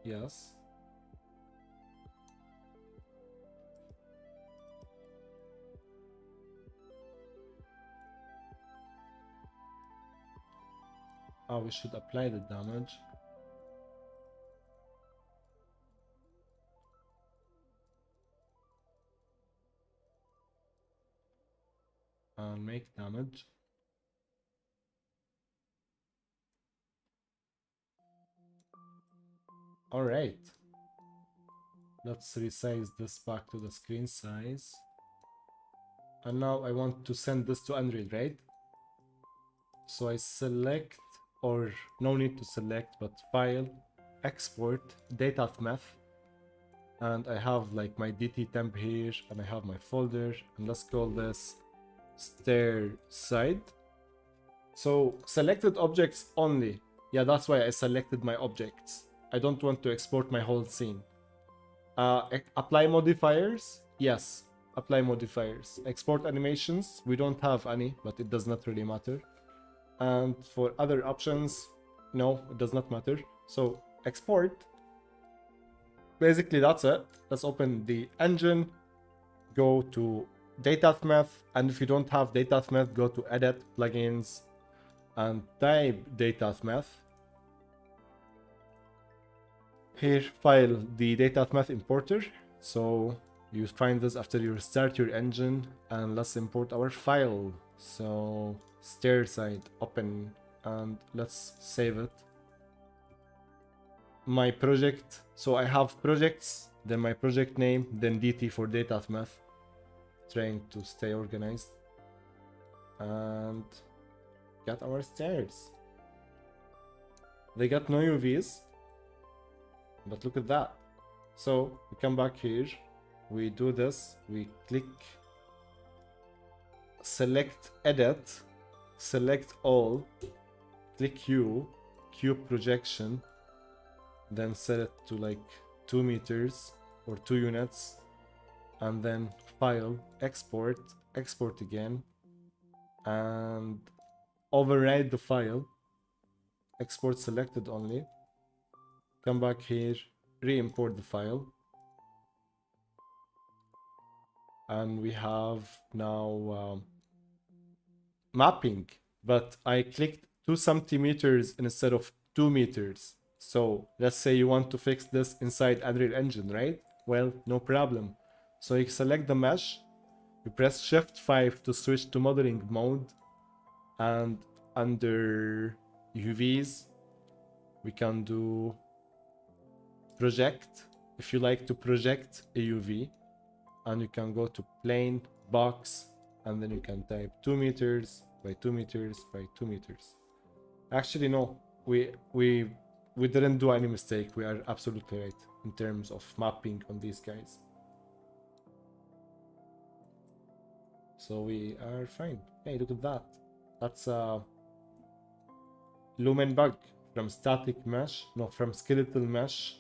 Yes. We should apply the damage. And make damage. All right. Let's resize this back to the screen size. And now I want to send this to Unreal, right? So I select, or no need to select, but file, export, data math. And I have like my DT temp here, and I have my folder, and let's call this stair side. So selected objects only. Yeah, that's why I selected my objects. I don't want to export my whole scene. Apply modifiers. Yes, apply modifiers. Export animations. We don't have any, but it does not really matter. And for other options, no, it does not matter. So export. Basically, that's it. Let's open the engine. Go to data math, and if you don't have data math, go to edit plugins and type data math. Here, file the data math importer. So you find this after you restart your engine, and let's import our file. So stair side, open, and let's save it. My project, so I have projects, then my project name, then DT for data math. Trying to stay organized. And got our stairs. They got no UVs, but look at that. So we come back here, we do this, we click, select edit, select all, click U, cube projection, then set it to like 2 meters or 2 units, and then file, export, export again, and override the file, export selected only, come back here, re-import the file, and we have now mapping, but I clicked 2 centimeters instead of 2 meters. So let's say you want to fix this inside Unreal Engine, right? Well, no problem. So you select the mesh, you press Shift 5 to switch to modeling mode, and under UVs, we can do project, if you like to project a UV, and you can go to plane, box, and then you can type 2 meters by 2 meters by 2 meters. Actually, no, we didn't do any mistake. We are absolutely right in terms of mapping on these guys. So we are fine. Hey, look at that. That's a lumen bug from static mesh. No, from skeletal mesh.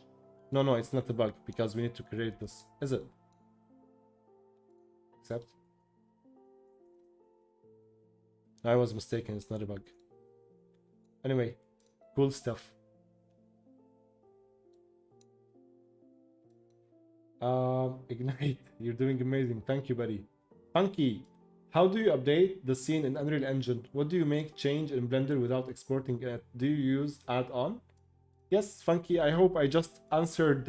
No, it's not a bug because we need to create this. Is it? Accept. I was mistaken. It's not a bug. Anyway, Cool stuff. Ignite, you're doing amazing. Thank you, buddy. Funky, how do you update the scene in Unreal Engine? What do you make change in Blender without exporting it? Do you use add-on? Yes, Funky, I hope I just answered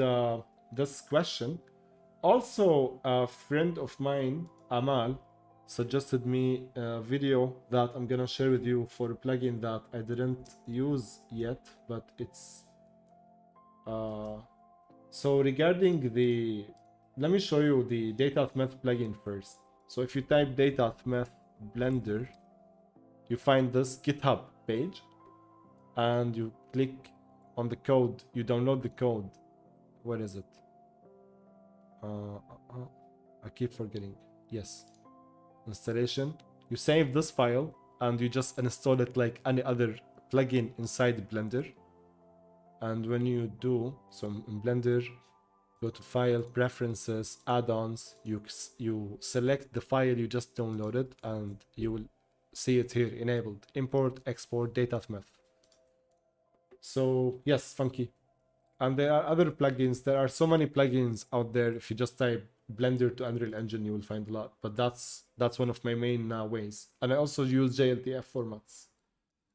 this question. Also, a friend of mine, Amal, suggested me a video that I'm gonna share with you for a plugin that I didn't use yet, but it's so regarding the, let me show you the DataMath plugin first. So if you type DataMath Blender, you find this GitHub page, and you click on the code, you download the code. Where is it? I keep forgetting. Yes, installation. You save this file and you just install it like any other plugin inside Blender. And when you do, so in Blender, go to File, Preferences, Add-ons, you select the file you just downloaded, and you will see it here, enabled, Import, Export, DataMath. So yes, Funky. And there are other plugins. There are so many plugins out there. If you just type Blender to Unreal Engine, you will find a lot. But that's one of my main ways. And I also use JLTF formats.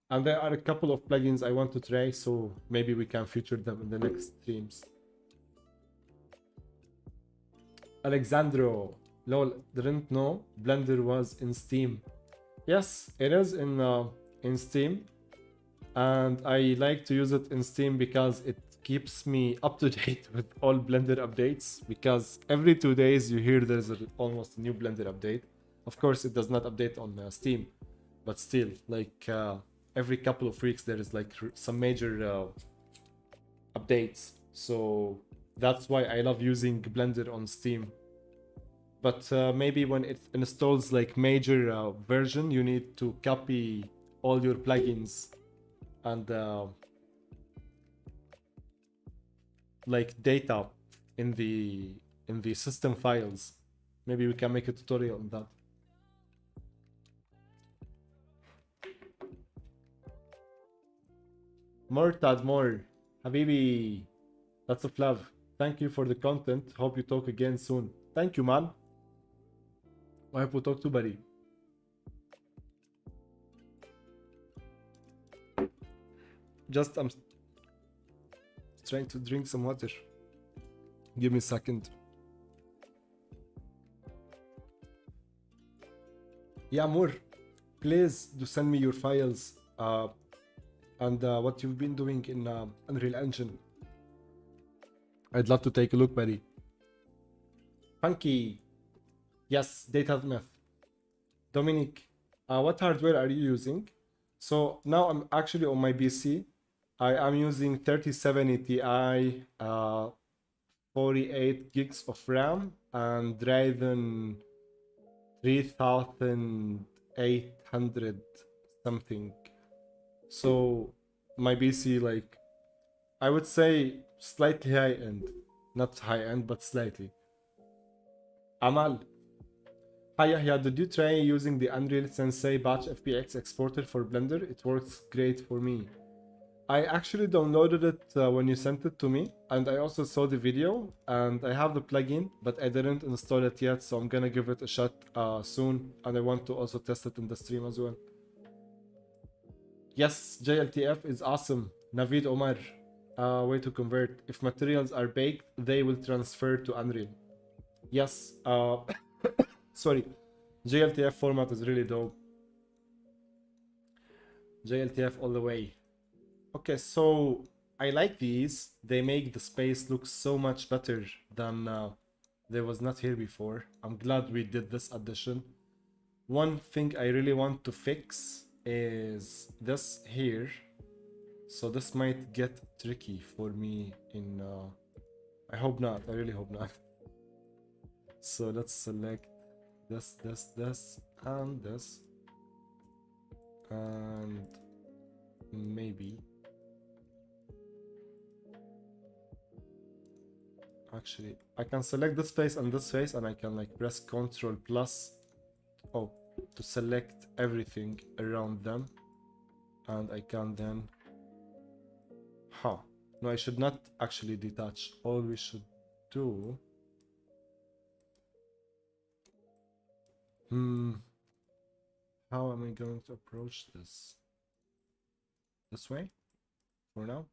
And there are a couple of plugins I want to try, so maybe we can feature them in the next streams. Alexandro, lol, didn't know Blender was in Steam. Yes, it is in Steam. And I like to use it in Steam because it keeps me up to date with all Blender updates, because every 2 days you hear there's almost a new Blender update. Of course, it does not update on Steam, but still, like every couple of weeks there is like some major updates. So that's why I love using Blender on Steam. But maybe when it installs like major version, you need to copy all your plugins and like data in the system files. Maybe we can make a tutorial on that. Murtad more, Habibi, lots of love. Thank you for the content. Hope you talk again soon. Thank you, man. I hope we talk to buddy. Just I'm trying to drink some water. Give me a second. Yeah, more. Please do send me your files and what you've been doing in Unreal Engine. I'd love to take a look, buddy. Funky. Yes, DataMath. Dominic, what hardware are you using? So now I'm actually on my PC. I am using 3070 Ti, 48 gigs of RAM, and Ryzen 3800 something. So my PC, like, I would say slightly high end. Not high end, but slightly. Amal. Hi Yahya, did you try using the Unreal Sensei Batch FBX exporter for Blender? It works great for me. I actually downloaded it when you sent it to me, and I also saw the video, and I have the plugin, but I didn't install it yet, so I'm gonna give it a shot soon, and I want to also test it in the stream as well. Yes, JLTF is awesome. Navid Omar, way to convert. If materials are baked, they will transfer to Unreal. Yes, sorry, JLTF format is really dope. JLTF all the way. Okay, so I like these. They make the space look so much better than there was not here before. I'm glad we did this addition. One thing I really want to fix is this here. So this might get tricky for me in... I hope not. I really hope not. So let's select this, and this. And maybe... Actually, I can select this face and this face, and I can like press Ctrl plus to select everything around them, and I can then Huh. No, I should not actually detach. All we should do... How am I going to approach this? This way? For now?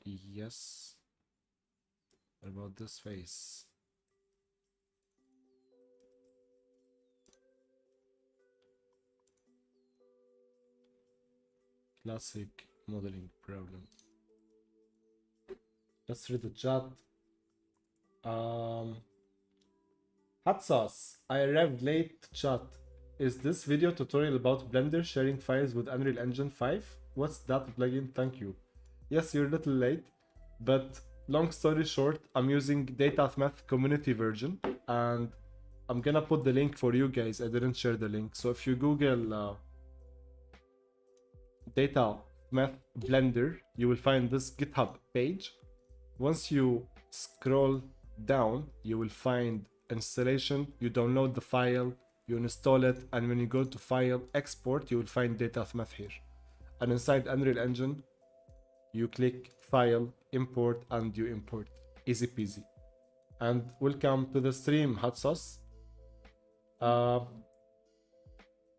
Yes. What about this face? Classic modeling problem. Let's read the chat. Hot sauce. I arrived late, chat. Is this video tutorial about Blender sharing files with Unreal Engine 5? What's that plugin? Thank you. Yes, you're a little late, but long story short, I'm using Data Math community version, and I'm gonna put the link for you guys. I didn't share the link, so if you Google Data Math Blender, you will find this GitHub page. Once you scroll down, you will find installation. You download the file, you install it, and when you go to file export, you will find Data Math here. And inside Unreal Engine, you click file, import, and you import. Easy peasy. And welcome to the stream, Hot Sauce.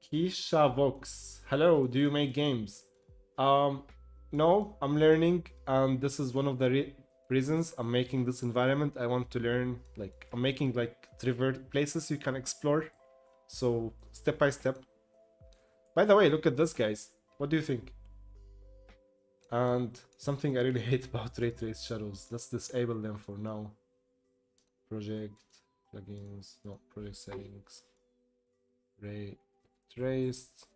Keisha Vox. Hello, do you make games? No, I'm learning, and this is one of the reasons I'm making this environment. I want to learn, like, I'm making like traversed places you can explore. So step by step. By the way, look at this, guys. What do you think? And something I really hate about ray trace shadows. Let's disable them for now. Project plugins, no, project settings. Ray traced.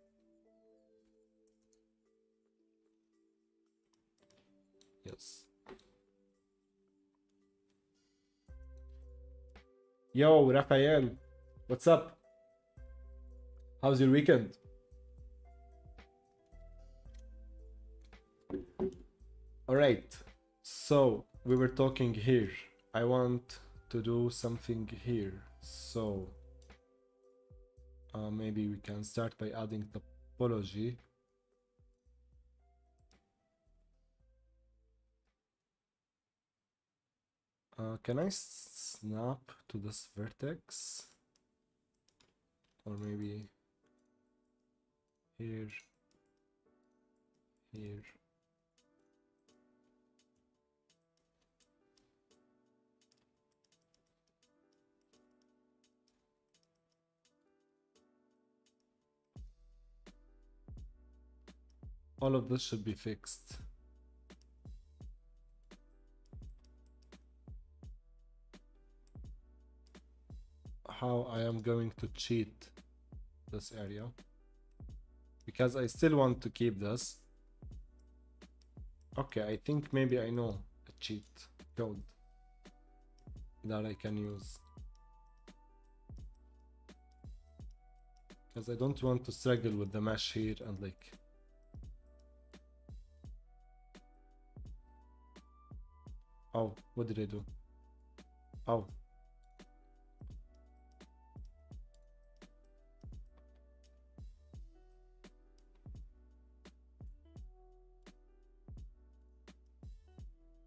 Yes. Yo, Rafael, what's up? How's your weekend? All right, so we were talking here. I want to do something here. So maybe we can start by adding topology. Can I snap to this vertex? Or maybe here, here. All of this should be fixed. How I am going to cheat this area, because I still want to keep this. Okay, I think maybe I know a cheat code that I can use, because I don't want to struggle with the mesh here and like... Oh, what did I do? Oh.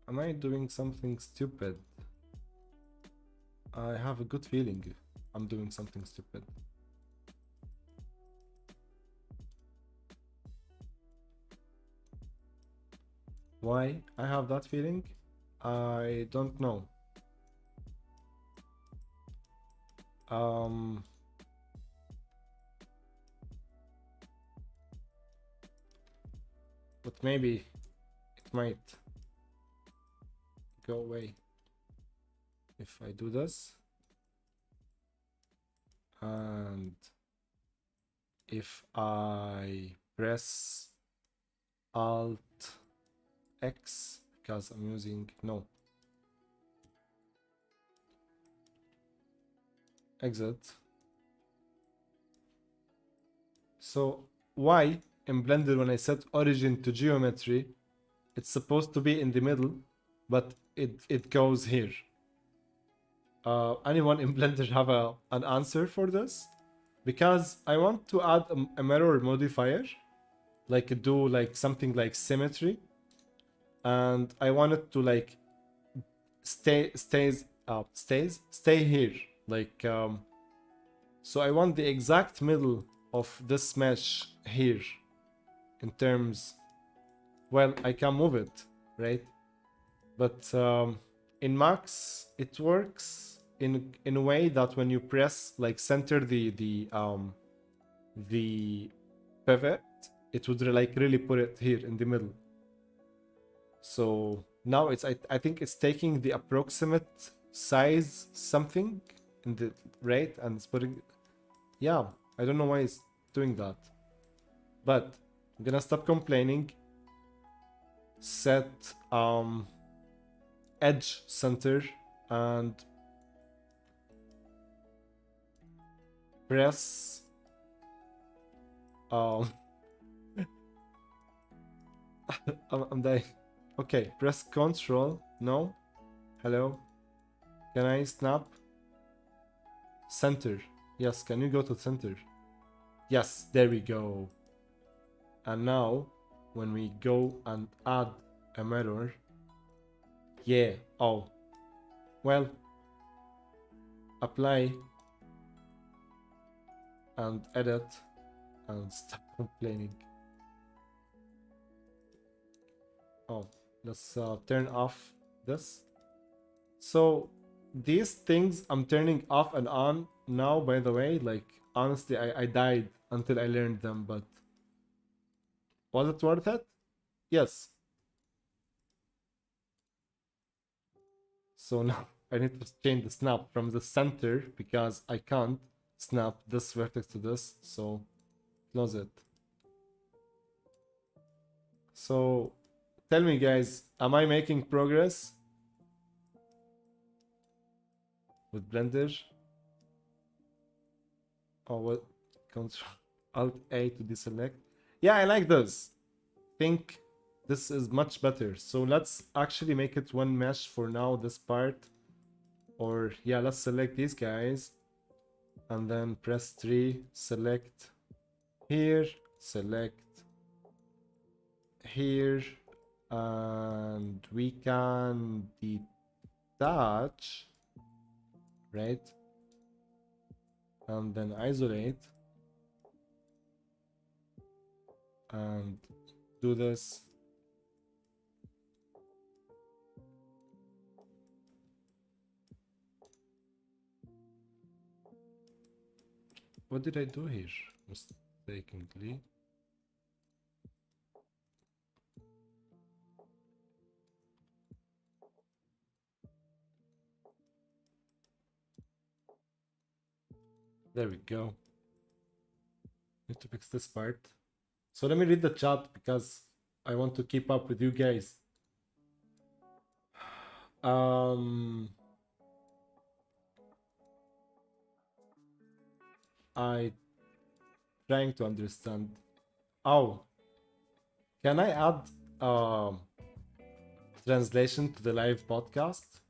Am I doing something stupid? I have a good feeling I'm doing something stupid. Why I have that feeling? I don't know. But maybe it might go away if I do this, and if I press Alt X, because I'm using exit. So why in Blender when I set origin to geometry, it's supposed to be in the middle, but it goes here? Anyone in Blender have an answer for this? Because I want to add a mirror modifier, like do like something like symmetry, and I want it to like stay here, like so I want the exact middle of this mesh here in terms, well, I can move it, right? But in Max it works in a way that when you press like center the pivot, it would like really put it here in the middle. So now it's I think it's taking the approximate size something in the right and it's putting, yeah, I don't know why it's doing that, but I'm gonna stop complaining. Set edge center and press I'm dying. Okay, press control. No, hello, can I snap center? Yes, can you go to center? Yes, there we go. And now when we go and add a mirror, yeah, oh, well, apply and edit and stop complaining. Oh, let's turn off this. So these things I'm turning off and on now, by the way. Like honestly, I died until I learned them, but was it worth it? Yes. So now I need to change the snap from the center because I can't snap this vertex to this, so close it. So tell me guys, am I making progress with Blender? Oh, what? Control Alt A to deselect. Yeah, I like this. Think this is much better. So let's actually make it one mesh for now, this part. Or yeah, let's select these guys and then press 3, select here, select here, and we can detach, right? And then isolate and do this. What did I do here mistakenly? There we go. Need to fix this part. So let me read the chat because I want to keep up with you guys. I trying to understand. Oh, can I add translation to the live podcast?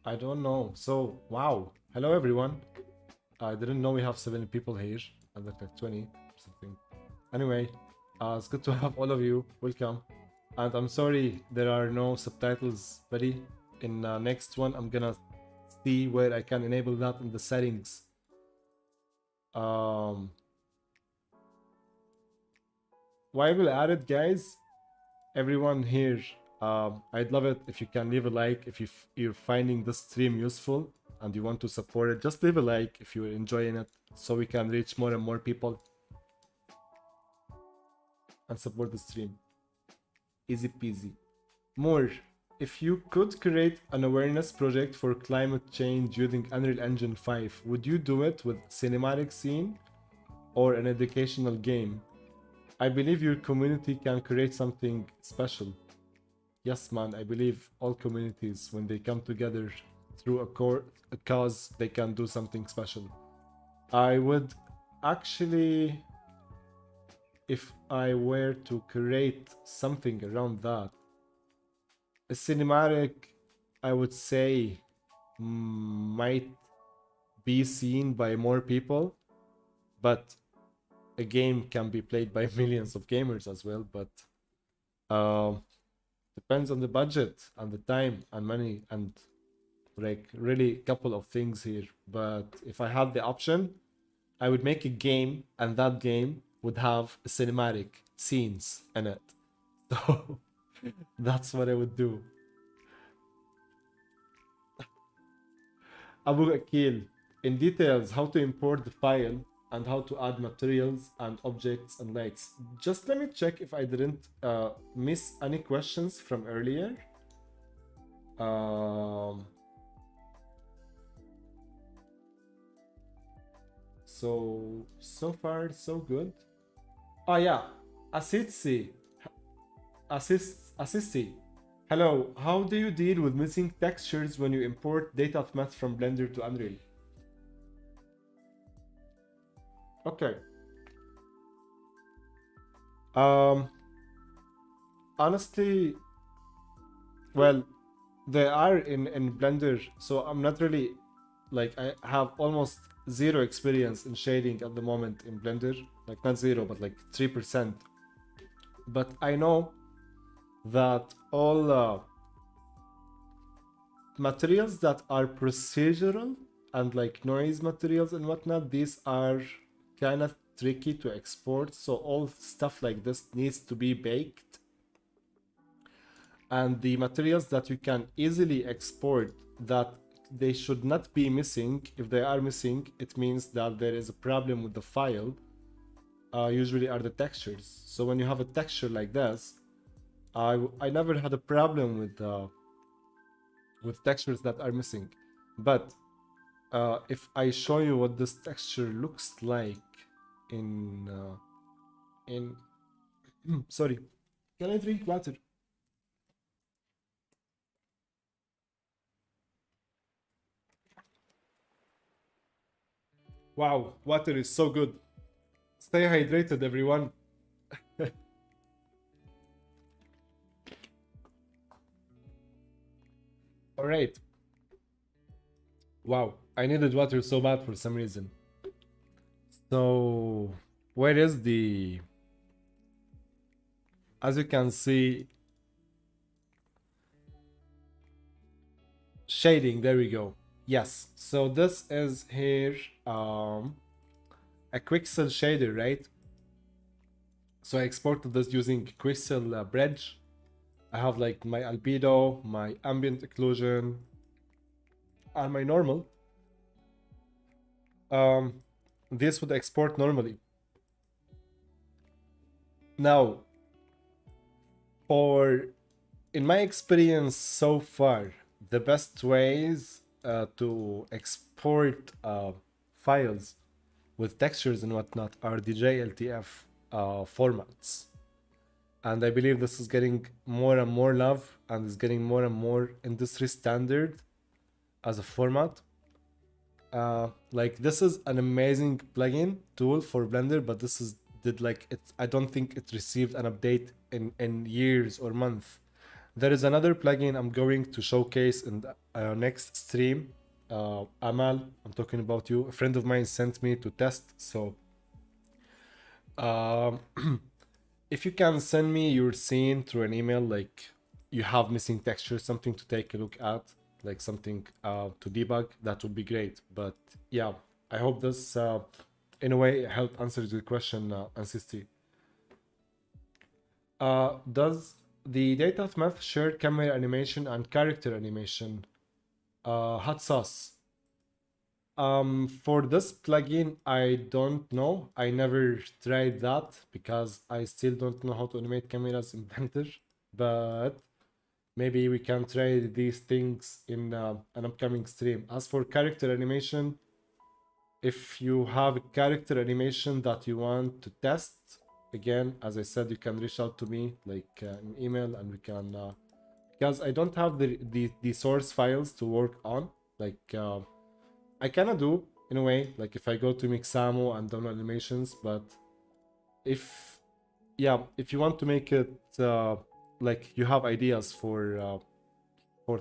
I don't know. So wow, hello everyone. I didn't know we have 7 people here. I looked like 20 or something. Anyway, it's good to have all of you. Welcome. And I'm sorry there are no subtitles ready. In next one, I'm gonna see where I can enable that in the settings. Why will add it, guys? Everyone here, I'd love it if you can leave a like if you're finding this stream useful and you want to support it. Just leave a like if you're enjoying it so we can reach more and more people and support the stream. Easy peasy. More, if you could create an awareness project for climate change using Unreal Engine 5, would you do it with cinematic scene or an educational game? I believe your community can create something special. Yes, man, I believe all communities, when they come together through a cause, they can do something special. I would actually, if I were to create something around that, a cinematic, I would say, might be seen by more people, but a game can be played by millions of gamers as well, but depends on the budget and the time and money and like really couple of things here. But if I had the option, I would make a game, and that game would have cinematic scenes in it. So that's what I would do. Abu Akil, in details, how to import the file and how to add materials and objects and lights. Just let me check if I didn't miss any questions from earlier. So far so good. Oh yeah, Assissi. Assisti. Hello, how do you deal with missing textures when you import data math from Blender to Unreal? Okay. Honestly, well, they are in Blender, so I'm not really like I have almost zero experience in shading at the moment in Blender. Like not zero, but like 3%. But I know that all materials that are procedural and like noise materials and whatnot, these are kind of tricky to export. So all stuff like this needs to be baked. And the materials that you can easily export that they should not be missing, if they are missing, it means that there is a problem with the file. Usually are the textures. So when you have a texture like this, I never had a problem with textures that are missing. But if I show you what this texture looks like in sorry, can I drink water? Wow, water is so good. Stay hydrated, everyone. All right. Wow, I needed water so bad for some reason. So, where is the... As you can see, shading, there we go. Yes, so this is here a Quixel shader, right? So I exported this using Quixel Bridge. I have like my albedo, my ambient occlusion, and my normal. This would export normally. Now, in my experience so far, the best ways to export files with textures and whatnot are the JLTF formats. And I believe this is getting more and more love and is getting more and more industry standard as a format. Like this is an amazing plugin tool for Blender, but this is I don't think it received an update in years or months. There is another plugin I'm going to showcase in the next stream. Amal, I'm talking about you. A friend of mine sent me to test. So if you can send me your scene through an email, like you have missing textures, something to take a look at, like something to debug, that would be great. But yeah, I hope this in a way help answer the question, Ansisti. Does the data math share camera animation and character animation? Hot sauce. For this plugin, I don't know. I never tried that because I still don't know how to animate cameras in Blender. But maybe we can try these things in an upcoming stream. As for character animation, if you have a character animation that you want to test, again, as I said, you can reach out to me like an email, and we can because I don't have the source files to work on. Like I kind of do in a way, like if I go to Mixamo and download animations, but if you want to make it like you have ideas for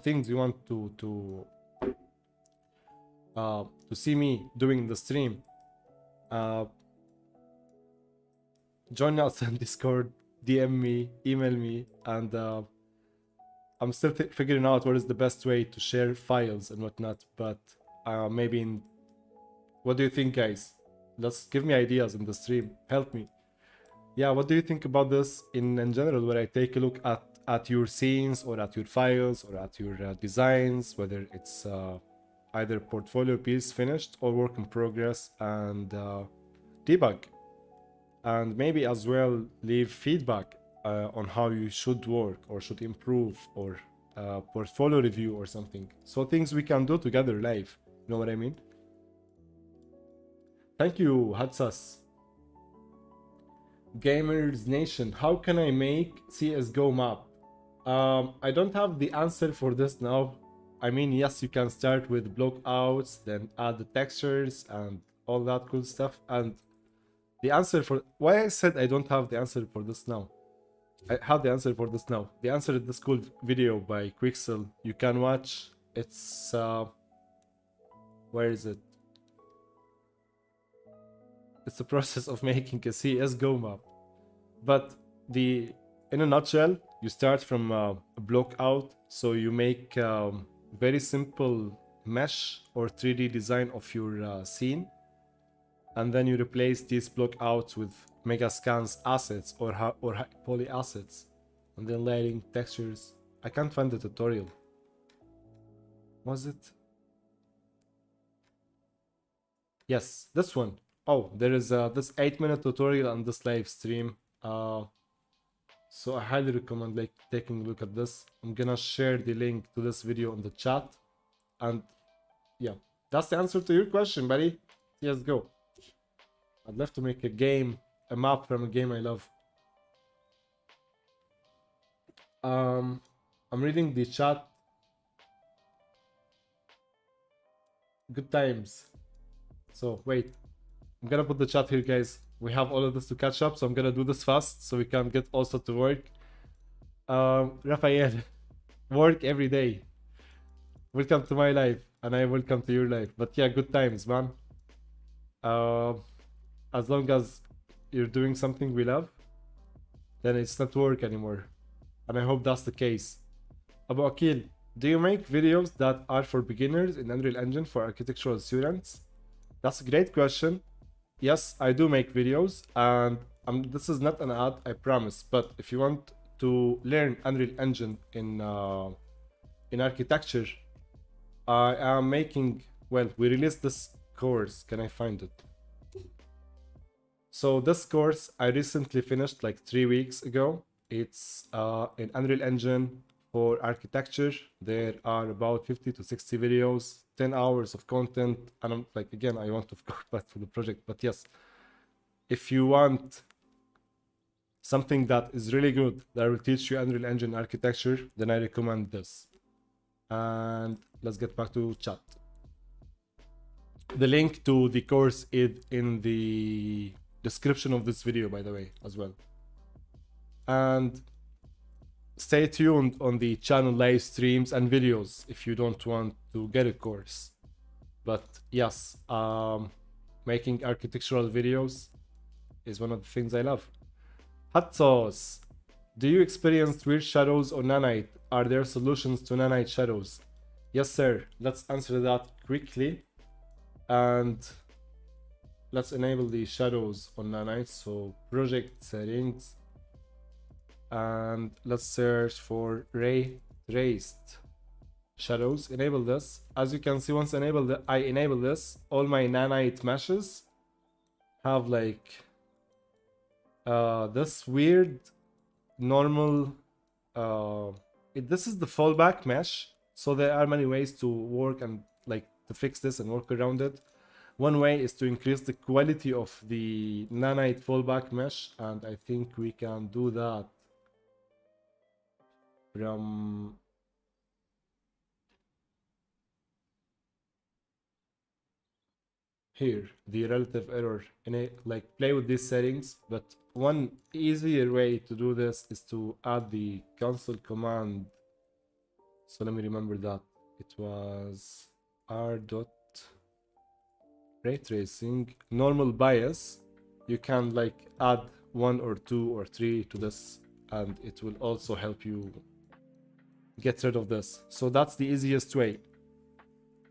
things you want to see me doing in the stream, join us on Discord, DM me, email me, and I'm still figuring out what is the best way to share files and whatnot. But maybe in, what do you think, guys? Let's give me ideas in the stream. Help me. Yeah, what do you think about this in general, where I take a look at your scenes or at your files or at your designs, whether it's either portfolio piece finished or work in progress, and debug, and maybe as well leave feedback on how you should work or should improve, or portfolio review or something. So things we can do together live. You know what I mean? Thank you, Hatsas. Gamers Nation, how can I make CSGO map? I don't have the answer for this now. I mean, yes, you can start with block outs, then add the textures and all that cool stuff. And the answer for why I said I don't have the answer for this now. I have the answer for this now. The answer is this cool video by Quixel. You can watch. It's where is it? It's the process of making a CSGO map. But in a nutshell, you start from a block out. So you make very simple mesh or 3D design of your scene. And then you replace these block outs with Megascans assets or poly assets. And then layering textures. I can't find the tutorial. Was it? Yes, this one. Oh, there is this 8-minute tutorial on this live stream. So I highly recommend like taking a look at this. I'm gonna share the link to this video in the chat. And yeah, that's the answer to your question, buddy. Let's go. I'd love to make a map from a game I love. I'm reading the chat. Good times. So wait, I'm gonna put the chat here, guys. We have all of this to catch up, so I'm gonna do this fast so we can get also to work. Raphael, work every day. Welcome to my life, and I welcome to your life. But yeah, good times, man. As long as you're doing something we love, then it's not work anymore. And I hope that's the case. Abu Akil, do you make videos that are for beginners in Unreal Engine for architectural students? That's a great question. Yes, I do make videos, and this is not an ad, I promise. But if you want to learn Unreal Engine in architecture, I am making. Well, we released this course. Can I find it? So this course I recently finished like 3 weeks ago. It's in Unreal Engine for architecture. There are about 50 to 60 videos, 10 hours of content. And I'm like, again, I want to go back to the project, but yes, if you want something that is really good, that will teach you Unreal Engine architecture, then I recommend this. And let's get back to chat. The link to the course is in the description of this video, by the way, as well. And stay tuned on the channel live streams and videos if you don't want to get a course. But yes, making architectural videos is one of the things I love. Hot sauce. Do you experience weird shadows on nanite? Are there solutions to nanite shadows? Yes, sir. Let's answer that quickly. And let's enable the shadows on nanite. So project settings. And let's search for ray traced shadows. Enable this. As you can see, once I enable this, all my nanite meshes have like this weird normal this is the fallback mesh, so there are many ways to work and like to fix this and work around it. One way is to increase the quality of the nanite fallback mesh, and I think we can do that from here, the relative error. And like play with these settings, but one easier way to do this is to add the console command. So let me remember that it was r.raytracing normal bias. You can like add 1 or 2 or 3 to this, and it will also help you get rid of this. So that's the easiest way.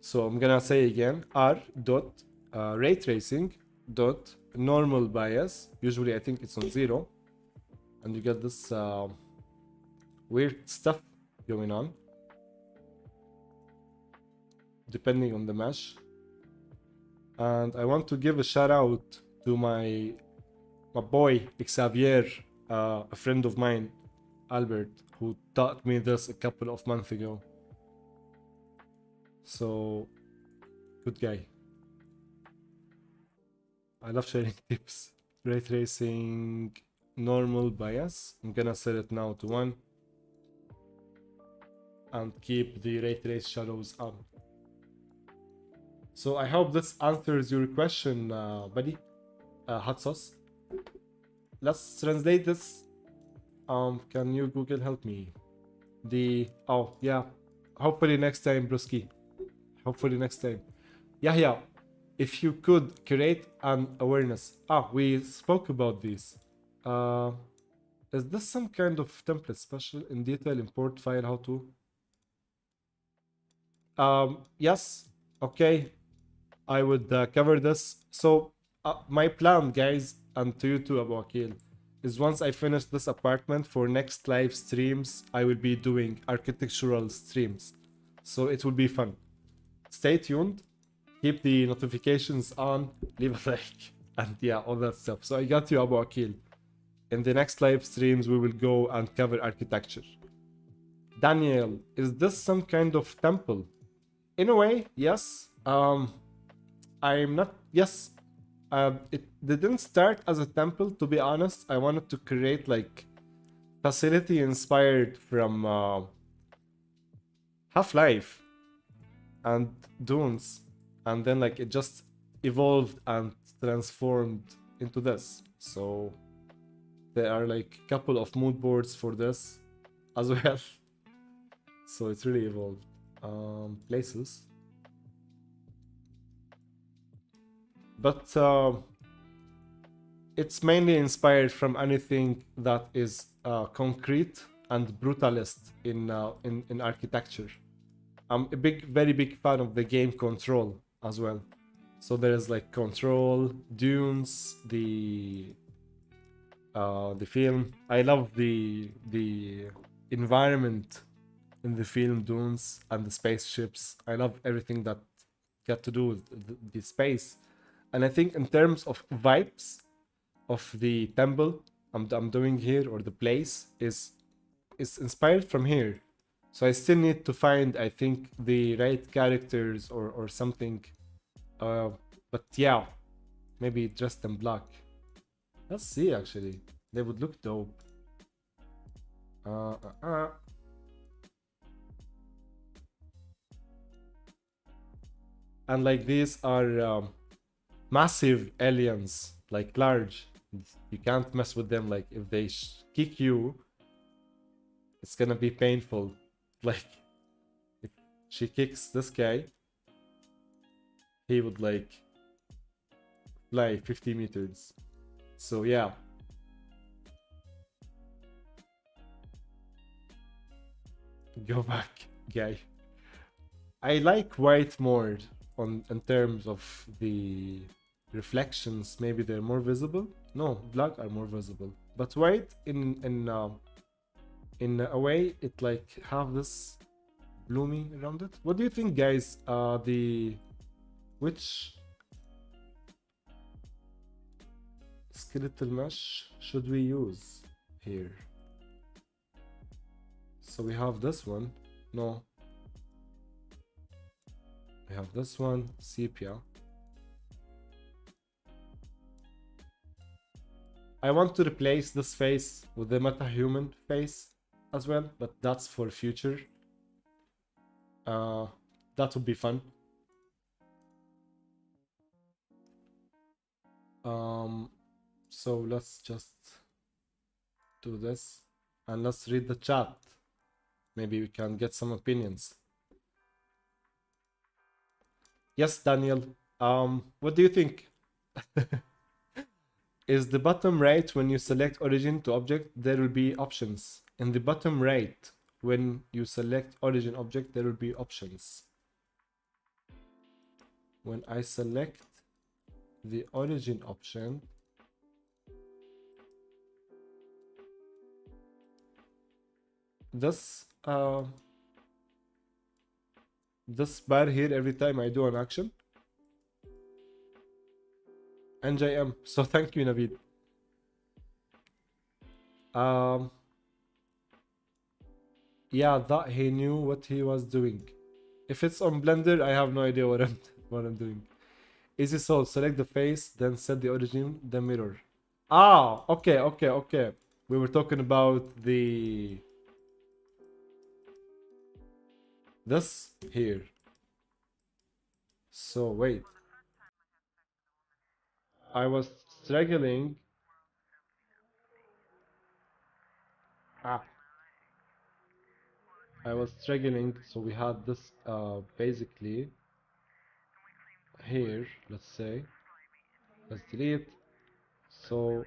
So I'm gonna say again, r dot ray tracing dot normal bias. Usually I think it's on 0, and you get this weird stuff going on depending on the mesh. And I want to give a shout out to my boy Xavier, a friend of mine, Albert, who taught me this a couple of months ago. So, good guy. I love sharing tips. Ray tracing, normal bias. I'm gonna set it now to 1. And keep the ray trace shadows on. So I hope this answers your question, buddy. Hot sauce. Let's translate this. Can you Google help me? Oh yeah. Hopefully next time, broski. Hopefully next time. Yeah. If you could create an awareness. We spoke about this. Is this some kind of template special in detail import file? How to? Yes. Okay. I would cover this. So my plan, guys, and to you too, Abu Akil, is once I finish this apartment for next live streams, I will be doing architectural streams. So it will be fun. Stay tuned. Keep the notifications on. Leave a like. And yeah, all that stuff. So I got you, Abu Akil. In the next live streams, we will go and cover architecture. Daniel, is this some kind of temple? In a way, yes. I'm not. Yes, it didn't start as a temple. To be honest, I wanted to create like facility inspired from Half-Life and Dunes, and then like it just evolved and transformed into this. So there are like a couple of mood boards for this as well. So it's really evolved. Places. But it's mainly inspired from anything that is concrete and brutalist in architecture. I'm a very big fan of the game Control as well. So there's like Control, Dunes, the film. I love the environment in the film Dunes and the spaceships. I love everything that got to do with the space. And I think in terms of vibes of the temple I'm doing here, or the place, is inspired from here. So I still need to find, I think, the right characters or something. But yeah, maybe dressed in black. Let's see, actually. They would look dope. And like these are massive aliens, like large. You can't mess with them. Like if they kick you, it's gonna be painful. Like if she kicks this guy, he would like fly 50 meters. So yeah. Go back, guy. I like white more in terms of the reflections. Maybe they're more visible. No, black are more visible. But white in a way it like have this blooming around it. What do you think, guys? Which skeletal mesh should we use here? So we have this one. No. We have this one, sepia. I want to replace this face with the meta-human face as well, but that's for future. That would be fun. So let's just do this and let's read the chat. Maybe we can get some opinions. Yes, Daniel. What do you think? is the bottom right when you select origin to object, there will be options. In the bottom right, when you select origin object, there will be options. When I select the origin option, this bar here every time I do an action. NJM. So thank you, Navid. Yeah, that he knew what he was doing. If it's on Blender, I have no idea what I'm doing. Easy solve. Select the face, then set the origin, then mirror. Ah, okay. We were talking about this here. So wait. I was struggling. Ah. I was struggling, so we had this basically here, let's say. Let's delete. So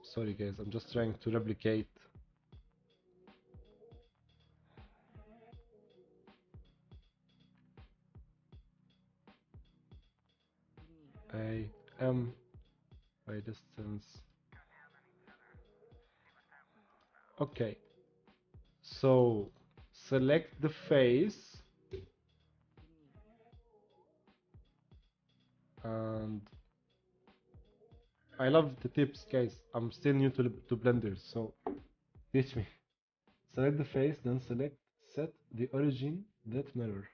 sorry guys, I'm just trying to replicate. I am by distance. Okay. So select the face and I love the tips guys. I'm still new to Blender, so teach me. Select the face, then select set the origin that mirror.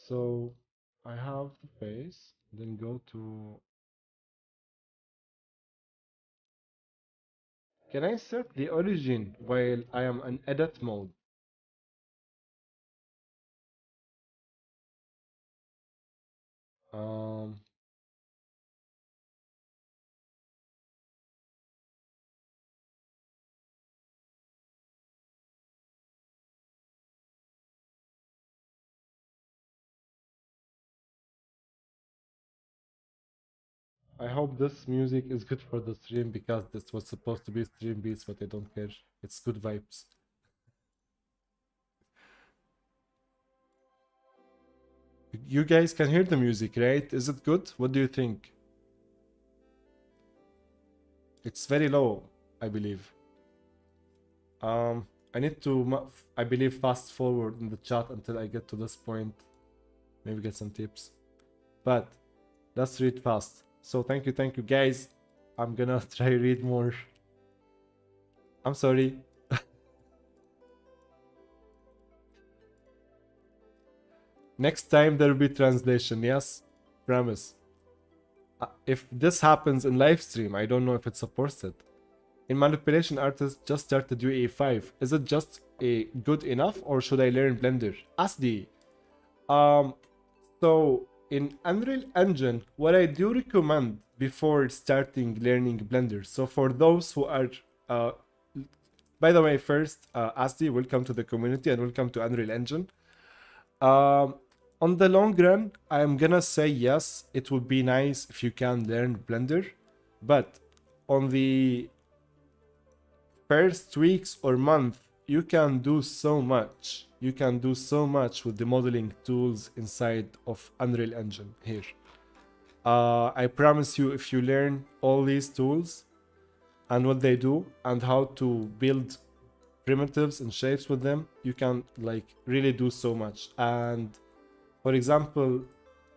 So I have the face, then go to. Can I set the origin while I am in edit mode? Um, I hope this music is good for the stream because this was supposed to be stream beats, but I don't care. It's good vibes. You guys can hear the music, right? Is it good? What do you think? It's very low, I believe. I need to, I believe, fast forward in the chat until I get to this point. Maybe get some tips. But let's read fast. So thank you guys. I'm gonna try read more. I'm sorry. Next time there will be translation, yes? Promise. If this happens in live stream, I don't know if it supports it. In manipulation, artist just started UE5. Is it just a good enough or should I learn Blender? Asdi. So in Unreal Engine, what I do recommend before starting learning Blender. So for those who are, by the way, first, Asdi, welcome to the community and welcome to Unreal Engine. On the long run, I'm gonna say yes, it would be nice if you can learn Blender, but on the first weeks or month, you can do so much. You can do so much with the modeling tools inside of Unreal Engine here. I promise you, if you learn all these tools and what they do and how to build primitives and shapes with them, you can like really do so much. And for example,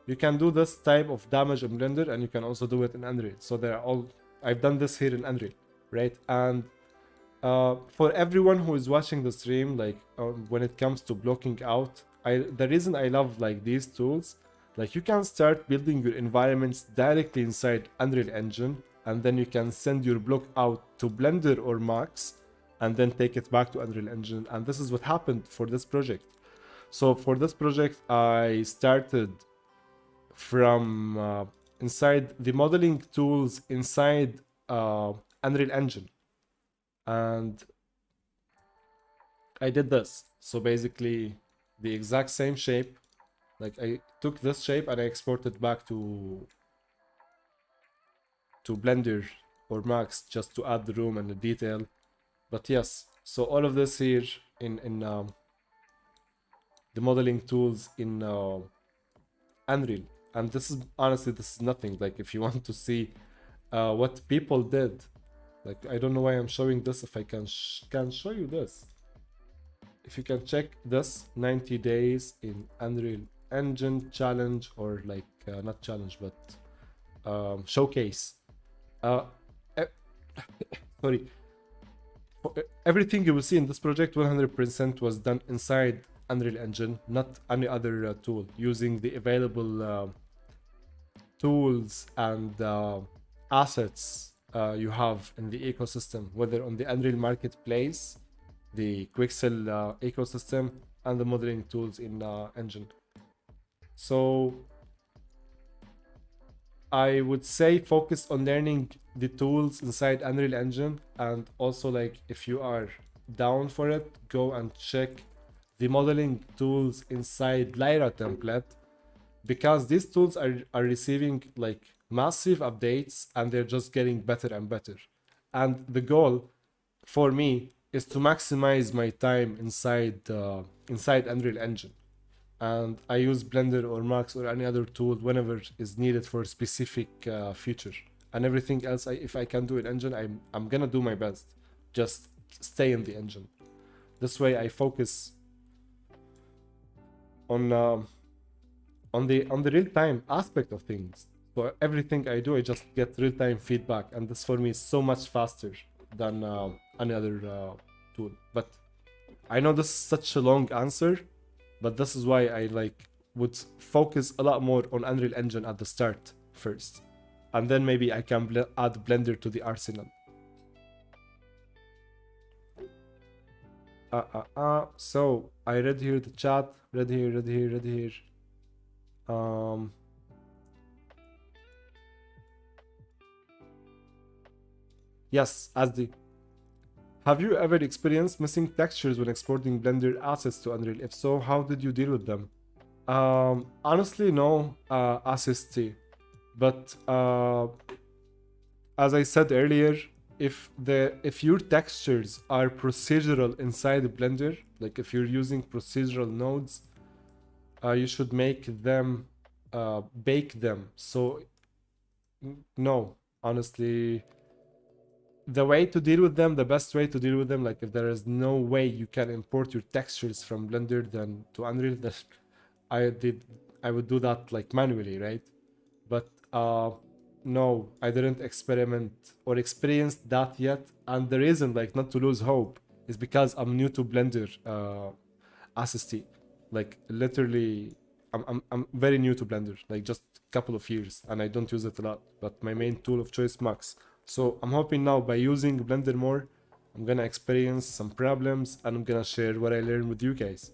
you can do this type of damage in Blender and you can also do it in Unreal. So they're all, I've done this here in Unreal, right? And for everyone who is watching the stream, like when it comes to blocking out, the reason I love like these tools, like you can start building your environments directly inside Unreal Engine, and then you can send your block out to Blender or Max, and then take it back to Unreal Engine. And this is what happened for this project. So for this project, I started from inside the modeling tools inside Unreal Engine. And I did this. So basically the exact same shape. Like I took this shape and I exported back to Blender or Max just to add the room and the detail. But yes, so all of this here in the modeling tools in Unreal. And this is honestly, this is nothing. Like if you want to see what people did, like I don't know why I'm showing this. If I can show you this, if you can check this 90 days in Unreal Engine challenge, or like not challenge but showcase. Uh, e- sorry, everything you will see in this project 100% was done inside Unreal Engine, not any other tool, using the available tools and assets you have in the ecosystem, whether on the Unreal Marketplace, the Quixel ecosystem, and the modeling tools in Engine. So I would say focus on learning the tools inside Unreal Engine, and also like if you are down for it, go and check the modeling tools inside Lyra template, because these tools are receiving like massive updates and they're just getting better and better. And the goal for me is to maximize my time inside Unreal Engine, and I use Blender or Max or any other tool whenever is needed for a specific feature. And everything else, if I can do it Engine, I'm gonna do my best. Just stay in the engine. This way, I focus on the real time aspect of things. So everything I do, I just get real time feedback, and this for me is so much faster than any other tool. But I know this is such a long answer, but this is why I like would focus a lot more on Unreal Engine at the start first, and then maybe I can add Blender to the arsenal. So I read here the chat. Read here. Yes, Asdi. Have you ever experienced missing textures when exporting Blender assets to Unreal? If so, how did you deal with them? Honestly, no, Assist. But as I said earlier, if your textures are procedural inside Blender, like if you're using procedural nodes, you should make them bake them. So no, honestly, the way to deal with them, the best way to deal with them, like if there is no way you can import your textures from Blender then to Unreal, that I would do that like manually, right? But no, I didn't experiment or experience that yet. And the reason, like, not to lose hope, is because I'm new to Blender Assist. Like literally, I'm very new to Blender, like just a couple of years, and I don't use it a lot. But my main tool of choice, Max. So I'm hoping now by using Blender more, I'm gonna experience some problems and I'm gonna share what I learned with you guys.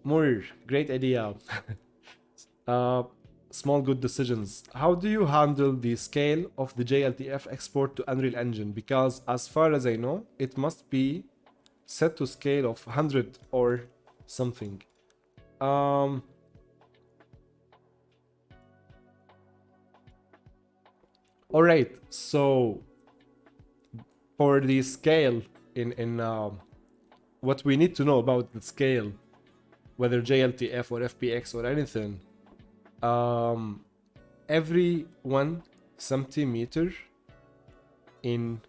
More great idea. Small good decisions. How do you handle the scale of the JLTF export to Unreal Engine? Because as far as I know, it must be set to scale of 100 or something. All right, so for the scale in what we need to know about the scale, whether JLTF or FPX or anything, every 1 centimeter in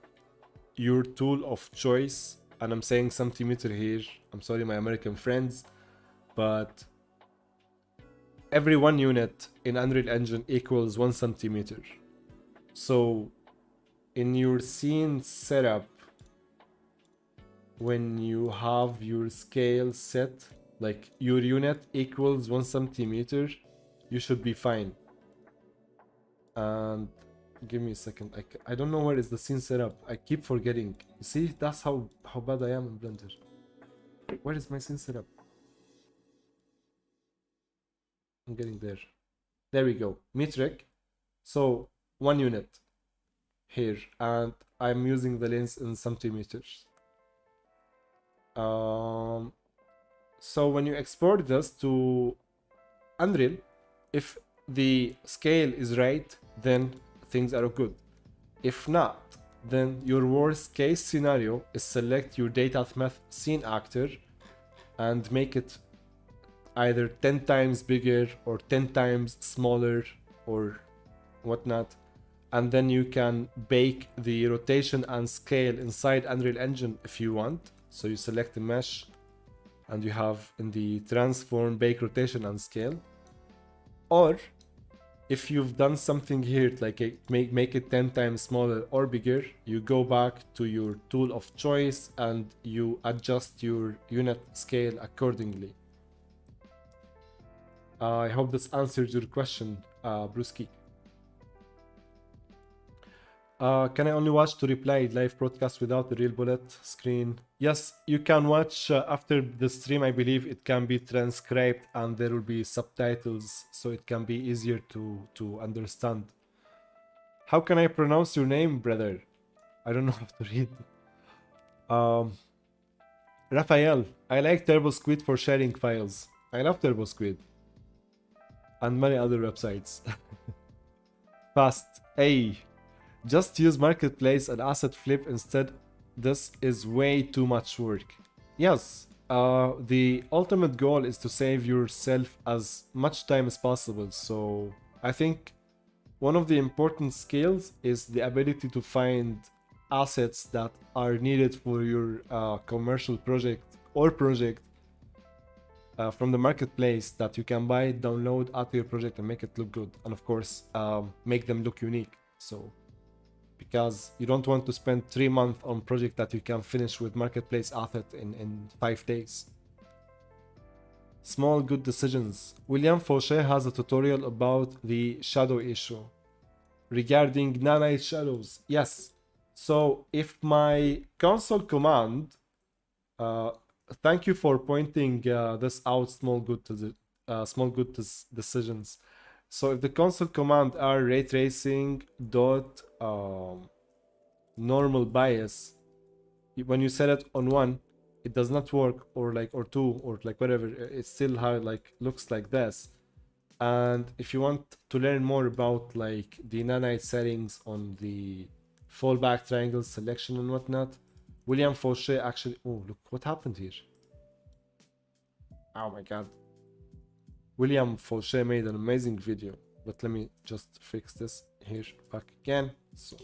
your tool of choice, and I'm saying centimeter here, I'm sorry my American friends, but every 1 unit in Unreal Engine equals 1 centimeter. So in your scene setup, when you have your scale set, like your unit equals 1 centimeter, you should be fine. And give me a second, I don't know where is the scene setup. I keep forgetting. You see, that's how bad I am in Blender. Where is my scene setup? I'm getting there. There we go. Metric. So 1 unit. here, and I'm using the lens in centimeters. So when you export this to Unreal, if the scale is right, then things are good. If not, then your worst case scenario is select your data math scene actor and make it either 10 times bigger or 10 times smaller or whatnot, and then you can bake the rotation and scale inside Unreal Engine if you want. So you select the mesh and you have in the transform bake rotation and scale. Or if you've done something here like make it 10 times smaller or bigger, you go back to your tool of choice and you adjust your unit scale accordingly. I hope this answers your question, Brewski. Can I only watch to reply live broadcast without the real bullet screen? Yes, you can watch after the stream. I believe it can be transcribed and there will be subtitles, so it can be easier to understand. How can I pronounce your name, brother? I don't know how to read. Raphael, I like Turbo Squid for sharing files. I love Turbo Squid. And many other websites. Fast. Hey. Just use Marketplace and Asset Flip instead. This is way too much work. Yes, the ultimate goal is to save yourself as much time as possible. So I think one of the important skills is the ability to find assets that are needed for your commercial project or project from the marketplace that you can buy, download, add to your project and make it look good. And of course, make them look unique. So because you don't want to spend 3 months on project that you can finish with marketplace asset in 5 days. Small good decisions. William Fauché has a tutorial about the shadow issue regarding nanite shadows. Yes. So if my console command, thank you for pointing this out, small good decisions. So if the console command are ray tracing dot normal bias, when you set it on 1, it does not work, or 2, or whatever, it still looks like this. And if you want to learn more about the nanite settings on the fallback triangle selection and whatnot, William Fauché actually, oh look what happened here. Oh my god. William Fauché made an amazing video, but let me just fix this here back again. So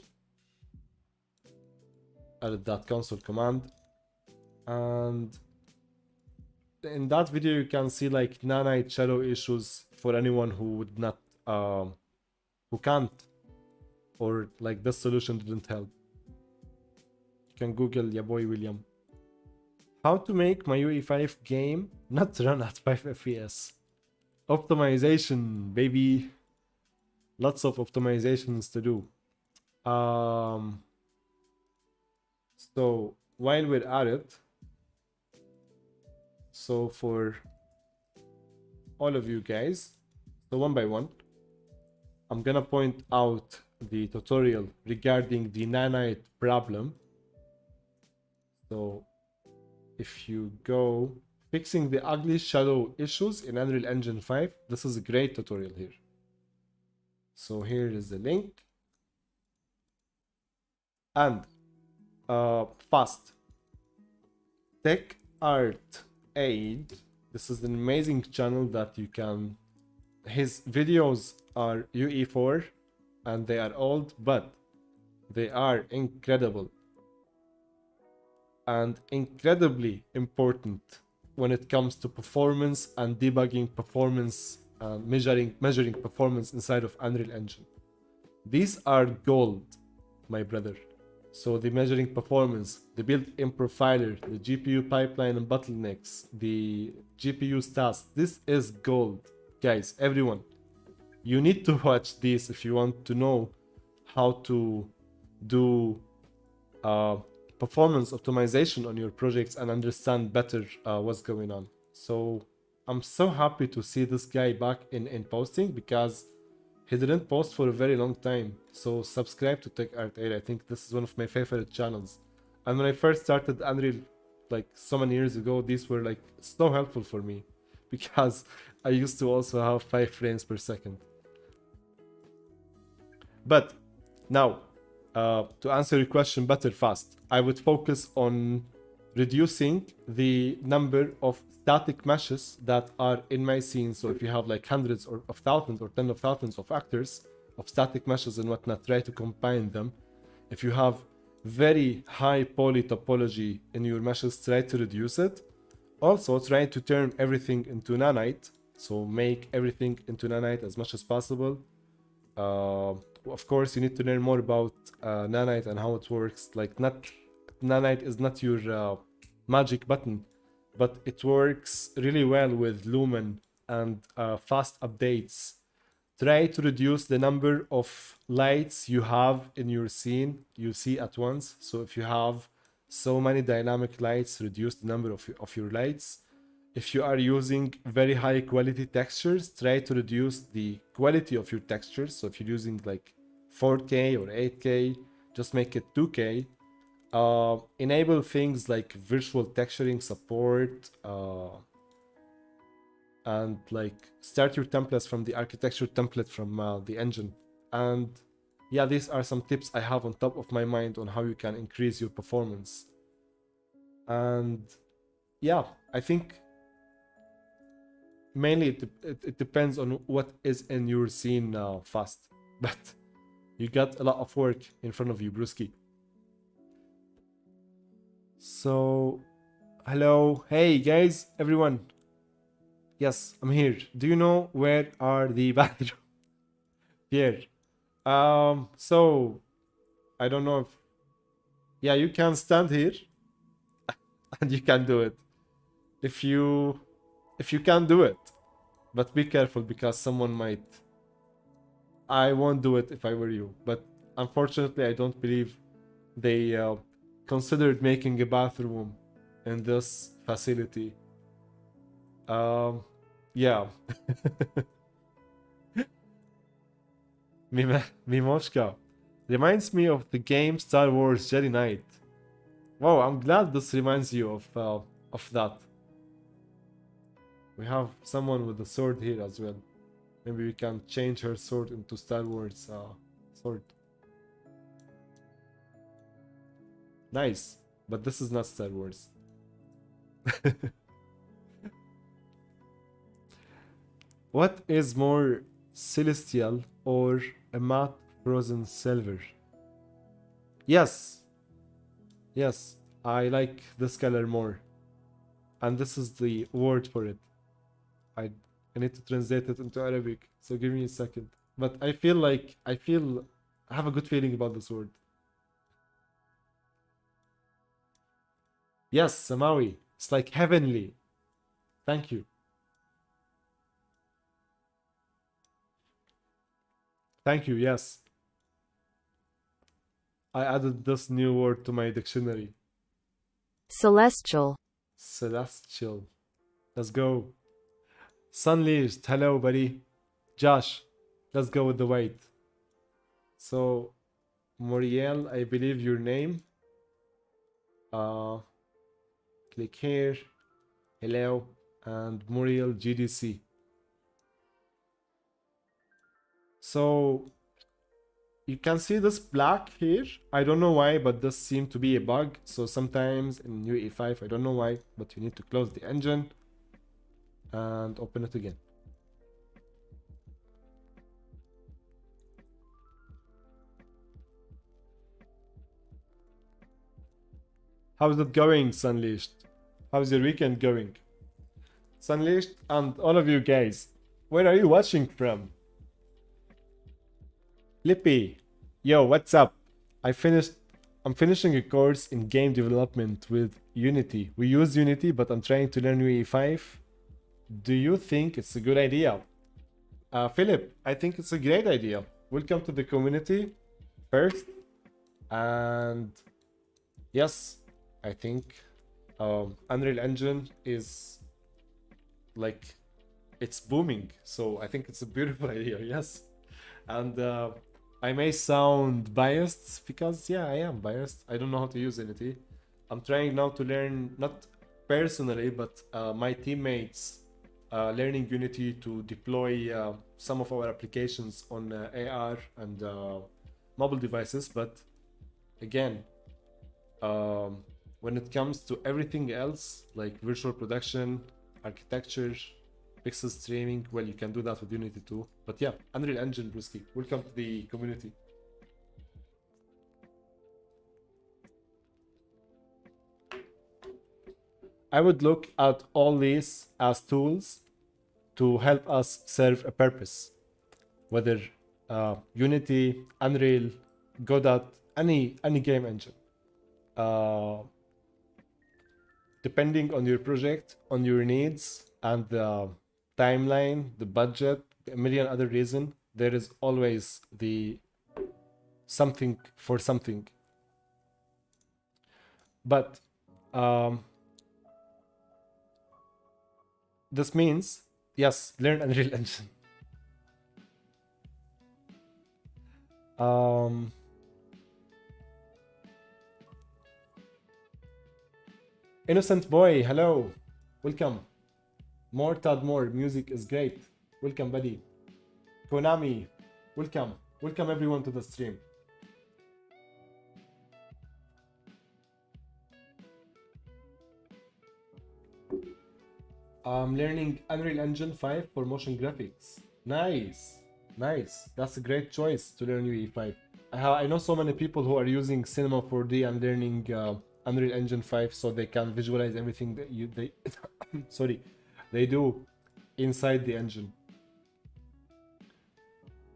added that console command, and in that video you can see nanite shadow issues for anyone who would not who can't, or this solution didn't help. You can Google ya boy William. How to make my UE5 game not run at 5 FPS. Optimization, baby. Lots of optimizations to do. So while we're at it, so for all of you guys, so one by one, I'm gonna point out the tutorial regarding the nanite problem. So if you go fixing the ugly shadow issues in Unreal Engine 5, this is a great tutorial here. So here is the link. And fast. Tech Art Aid. This is an amazing channel that you can... His videos are UE4 and they are old, but they are incredible. And incredibly important when it comes to performance and debugging performance and measuring performance inside of Unreal Engine. These are gold, my brother. So the measuring performance, the built-in profiler, the GPU pipeline and bottlenecks, the GPU stats, this is gold. Guys, everyone, you need to watch this if you want to know how to do performance optimization on your projects and understand better what's going on. So I'm so happy to see this guy back in posting, because he didn't post for a very long time. So subscribe to Tech Art 8. I think this is one of my favorite channels. And when I first started Unreal, like so many years ago, these were like so helpful for me because I used to also have 5 frames per second. But now, to answer your question better fast, I would focus on reducing the number of static meshes that are in my scene. So if you have like hundreds or of thousands or tens of thousands of actors of static meshes and whatnot, try to combine them. If you have very high poly topology in your meshes, try to reduce it. Also, try to turn everything into nanite. So make everything into nanite as much as possible. Of course, you need to learn more about nanite and how it works. Like, not nanite is not your magic button, but it works really well with Lumen and fast updates. Try to reduce the number of lights you have in your scene you see at once. So if you have so many dynamic lights, reduce the number of your lights. If you are using very high quality textures, try to reduce the quality of your textures. So if you're using like 4K or 8K, just make it 2K. Enable things like virtual texturing support, and like start your templates from the architecture template from the engine. And yeah, these are some tips I have on top of my mind on how you can increase your performance. And yeah, I think mainly it depends on what is in your scene fast. But you got a lot of work in front of you, Brewski. So, hello. Hey, guys, everyone. Yes, I'm here. Do you know where are the bathrooms? Here. So, I don't know if... Yeah, you can stand here. And you can do it. If you can do it. But be careful because someone might... I won't do it if I were you. But unfortunately, I don't believe they considered making a bathroom in this facility. Yeah. Mimoshka reminds me of the game Star Wars Jedi Knight. Wow, I'm glad this reminds you of that. We have someone with a sword here as well. Maybe we can change her sword into Star Wars sword. Nice, but this is not Star Wars. What is more celestial or a matte frozen silver? Yes. Yes, I like this color more. And this is the word for it. I need to translate it into Arabic, so give me a second. But I have a good feeling about this word. Yes, Samawi. It's like heavenly. Thank you. Thank you, yes. I added this new word to my dictionary. Celestial. Celestial. Let's go. Sunleashed. Hello, buddy. Josh. Let's go with the white. So, Muriel, I believe your name. Click here. Hello. And Muriel GDC. So, you can see this black here. I don't know why, but this seemed to be a bug. So sometimes in UE5, I don't know why, but you need to close the engine and open it again. How's it going, Sunleashed? How's your weekend going? Sunleashed and all of you guys, where are you watching from? Lippy, yo, what's up? I'm finishing a course in game development with Unity. We use Unity, but I'm trying to learn UE5. Do you think it's a good idea? Philip, I think it's a great idea. Welcome to the community first. And yes, I think Unreal Engine is like, it's booming. So I think it's a beautiful idea, yes. And I may sound biased because, yeah, I am biased. I don't know how to use Unity. I'm trying now to learn, not personally, but my teammates learning Unity to deploy some of our applications on AR and mobile devices. But again, when it comes to everything else, like virtual production, architecture, pixel streaming, well, you can do that with Unity too. But yeah, Unreal Engine, Brusky, welcome to the community. I would look at all these as tools to help us serve a purpose, whether Unity, Unreal, Godot, any game engine. Depending on your project, on your needs, and the timeline, the budget, a million other reasons, there is always the something for something. But this means, yes, learn Unreal Engine. Innocent Boy, hello. Welcome. More Todd More, music is great. Welcome, buddy. Konami, welcome. Welcome everyone to the stream. I'm learning Unreal Engine 5 for motion graphics. Nice. Nice. That's a great choice to learn UE5. I know so many people who are using Cinema 4D and learning Unreal Engine 5 so they can visualize everything that they sorry, they do inside the engine.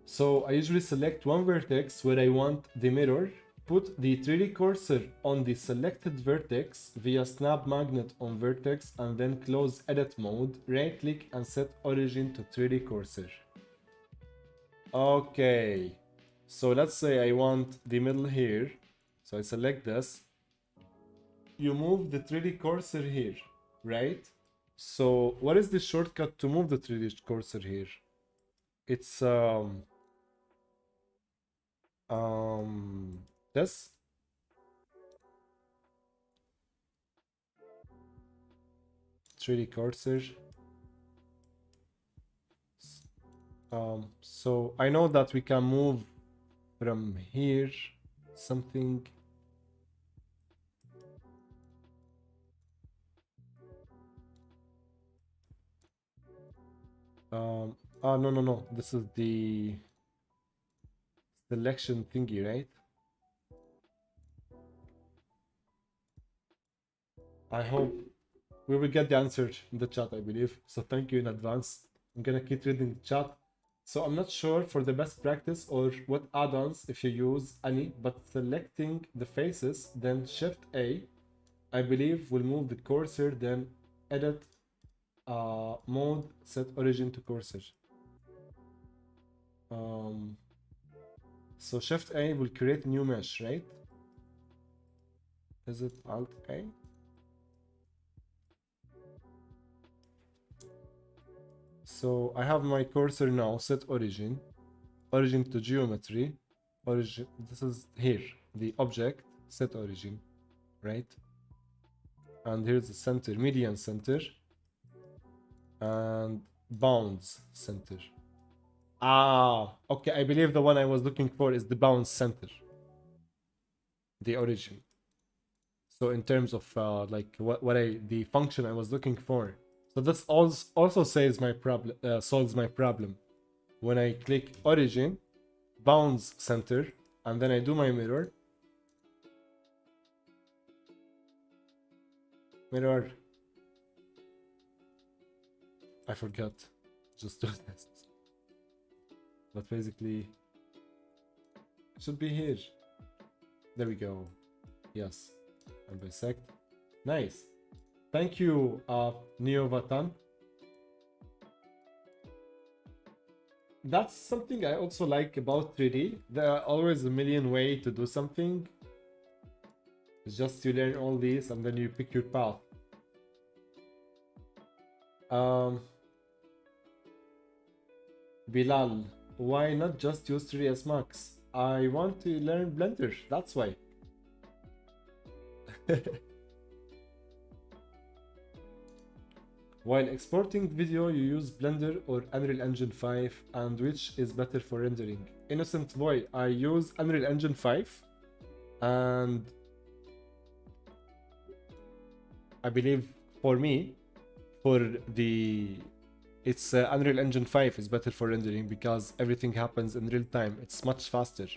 So I usually select one vertex where I want the mirror, put the 3D cursor on the selected vertex via snap magnet on vertex, and then close edit mode, right click and set origin to 3D cursor. Okay, so let's say I want the middle here, so I select this. You move the 3D cursor here, right? So what is the shortcut to move the 3D cursor here? It's this. Three cursor. So I know that we can move from here something. No. This is the selection thingy, right? I hope we will get the answer in the chat, I believe. So thank you in advance. I'm gonna keep reading the chat. So I'm not sure for the best practice or what add-ons if you use any, but selecting the faces, then Shift A, I believe will move the cursor, then edit mode, set origin to cursor. So Shift A will create new mesh, right? Is it Alt A? So I have my cursor now, set origin, origin to geometry, origin, this is here, the object, set origin, right? And here's the center, median center, and bounds center. Ah, okay, I believe the one I was looking for is the bounds center, the origin. So in terms of like the function I was looking for. So this also saves my problem, solves my problem. When I click origin, bounds center, and then I do my mirror. Mirror. I forgot. Just do this. But basically, it should be here. There we go. Yes. And bisect. Nice. Thank you, Neovatan. That's something I also like about 3D. There are always a million ways to do something. It's just you learn all these and then you pick your path. Bilal, Why not just use 3ds Max? I want to learn Blender, that's why. While exporting video, you use Blender or Unreal Engine 5, and which is better for rendering? Innocent boy, I use Unreal Engine 5, and I believe for me, it's Unreal Engine 5 is better for rendering because everything happens in real time. It's much faster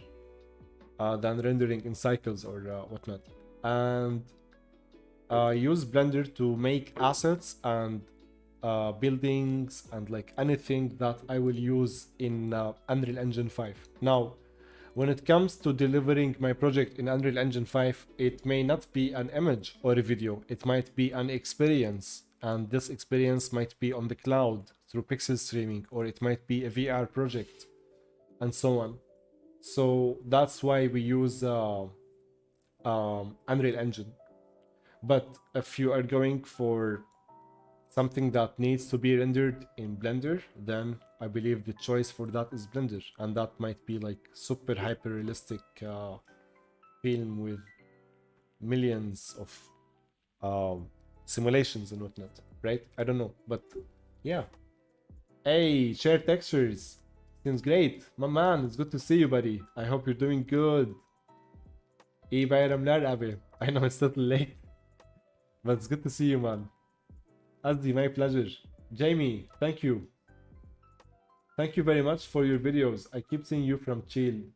than rendering in cycles or whatnot. And I use Blender to make assets and buildings and like anything that I will use in Unreal Engine 5. Now, when it comes to delivering my project in Unreal Engine 5, it may not be an image or a video. It might be an experience, and this experience might be on the cloud through pixel streaming, or it might be a VR project, and so on. So that's why we use Unreal Engine. But if you are going for something that needs to be rendered in Blender, then I believe the choice for that is Blender, and that might be like super hyper realistic film with millions of simulations and whatnot, right? I don't know, but yeah. Hey, share textures, seems great, my man. It's good to see you, buddy. I hope you're doing good. İyi bayramlar abi. I know it's a little late, but it's good to see you, man. Azdi, my pleasure. Jamie, thank you. Thank you very much for your videos. I keep seeing you from Chile.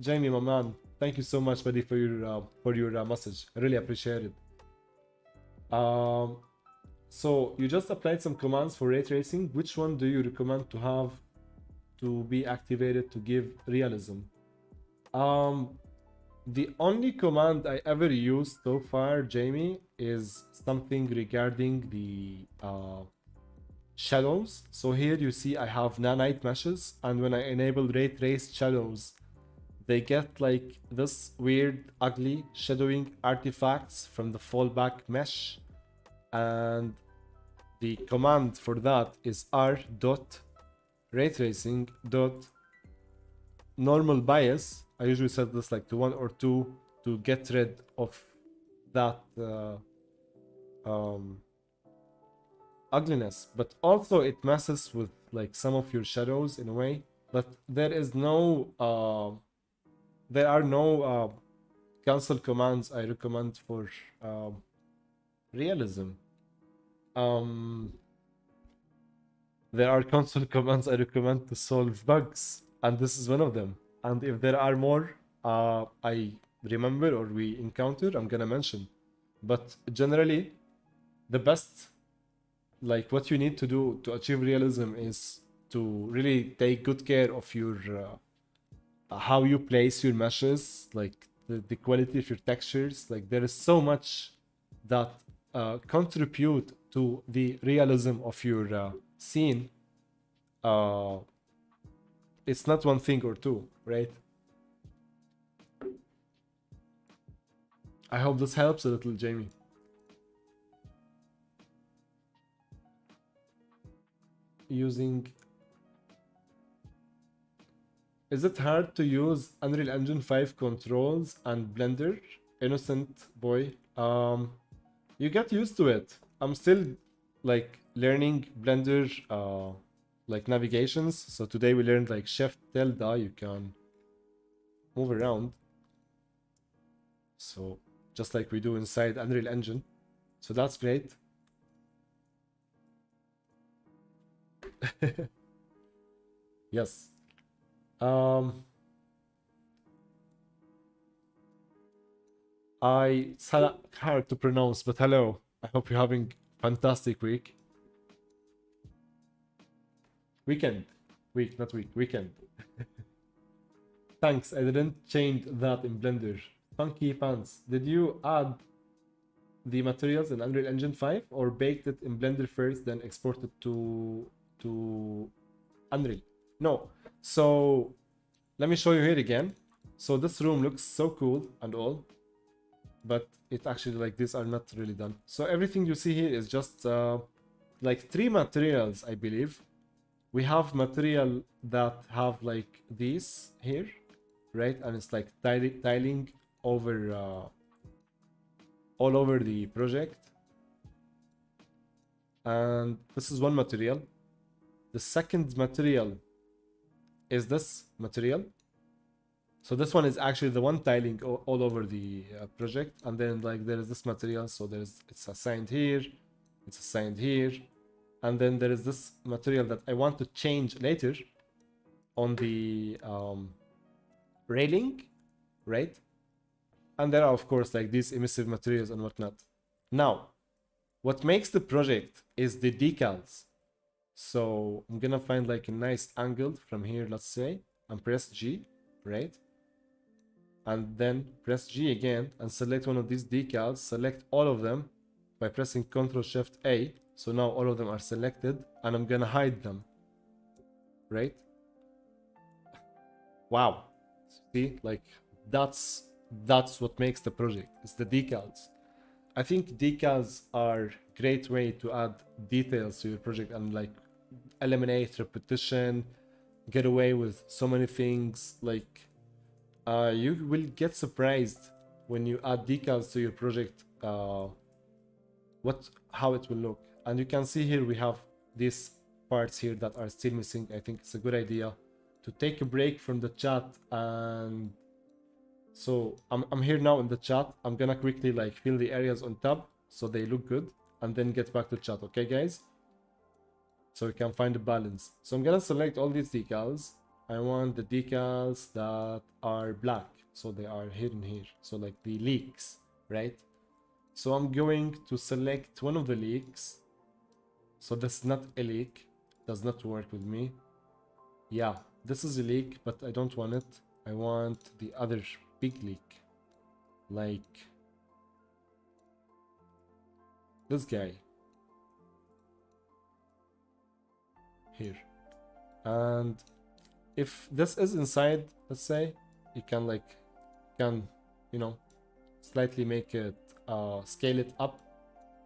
Jamie, my man, thank you so much, buddy, for your message. I really appreciate it. So you just applied some commands for ray tracing. Which one do you recommend to have to be activated to give realism? The only command I ever used so far, Jamie, is something regarding the shadows. So here you see I have nanite meshes, and when I enable ray traced shadows, they get like this weird, ugly shadowing artifacts from the fallback mesh. And the command for that is r.raytracing.normal bias. I usually set this like to 1 or 2 to get rid of that ugliness, but also it messes with like some of your shadows in a way. But there are no cancel commands I recommend for realism. There are console commands I recommend to solve bugs, and this is one of them. And if there are more I remember or we encounter, I'm gonna mention. But generally, the best, like what you need to do to achieve realism is to really take good care of your how you place your meshes, like the quality of your textures. Like there is so much that contribute to the realism of your scene. It's not one thing or two, right? I hope this helps a little, Jamie. Is it hard to use Unreal Engine 5 controls and Blender? Innocent boy. You get used to it. I'm still like learning Blender like navigations. So today we learned like Shift tilde, you can move around. So just like we do inside Unreal Engine. So that's great. Yes. It's hard to pronounce, but hello. I hope you're having fantastic week. Weekend. Thanks, I didn't change that in Blender. Funky pants. Did you add the materials in Unreal Engine 5 or baked it in Blender first, then exported to Unreal? No. So let me show you here again. So this room looks so cool and all, but it actually, like, these are not really done. So everything you see here is just like 3 materials, I believe. we have material that have like these here, right? And it's like tiling over all over the project. And this is one material. The second material is this material. So this one is actually the one tiling all over the project. And then like there is this material. So it's assigned here. It's assigned here. And then there is this material that I want to change later on the railing, right? And there are of course like these emissive materials and whatnot. Now, what makes the project is the decals. So I'm gonna find like a nice angle from here, let's say, and press G, right? And then press G again and select one of these decals, select all of them by pressing Ctrl Shift A. So now all of them are selected and I'm gonna hide them, right? Wow, see, like that's what makes the project. It's the decals. I think decals are a great way to add details to your project and like eliminate repetition, get away with so many things. Like you will get surprised when you add decals to your project, how it will look. And you can see here we have these parts here that are still missing. I think it's a good idea to take a break from the chat. And so I'm here now in the chat. I'm gonna quickly like fill the areas on top so they look good and then get back to chat, okay guys? So we can find a balance. So I'm gonna select all these decals. I want the decals that are black, so they are here and here, so like the leaks, right? So I'm going to select one of the leaks. So that's not a leak, does not work with me. Yeah, this is a leak, but I don't want it. I want the other big leak, like this guy here. And if this is inside, let's say, you can like you know, slightly make it scale it up.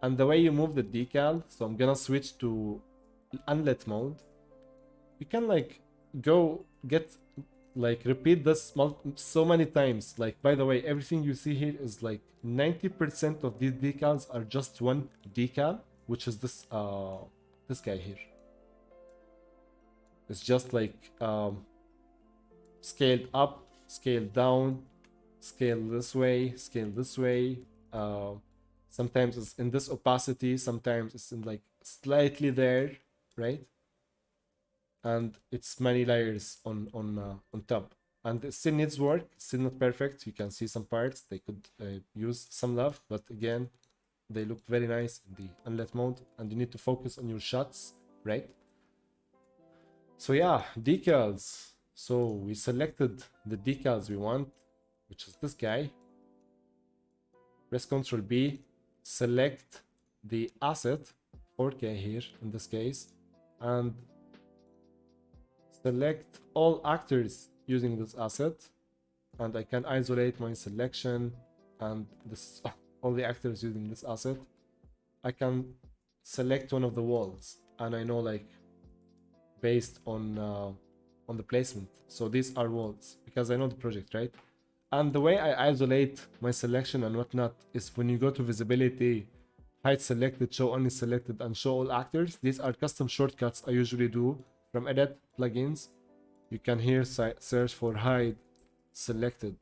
And the way you move the decal, so I'm gonna switch to unlit mode. You can like go get like repeat this so many times. Like, by the way, everything you see here is like 90% of these decals are just one decal, which is this guy here. It's just like scaled up, scaled down, scale this way, scale this way. Sometimes it's in this opacity, sometimes it's in like slightly there, right? And it's many layers on top, and it still needs work, still not perfect. You can see some parts they could use some love, but again, they look very nice in the unlit mode, and you need to focus on your shots, right? So yeah, decals. So we selected the decals we want, which is this guy. Press Ctrl B, select the asset, 4K here in this case, and select all actors using this asset. And I can isolate my selection and this all the actors using this asset. I can select one of the walls, and I know like based on the placement. So these are walls because I know the project, right? And the way I isolate my selection and whatnot is when you go to visibility, hide selected, show only selected, and show all actors. These are custom shortcuts I usually do from edit plugins. You can here search for hide selected.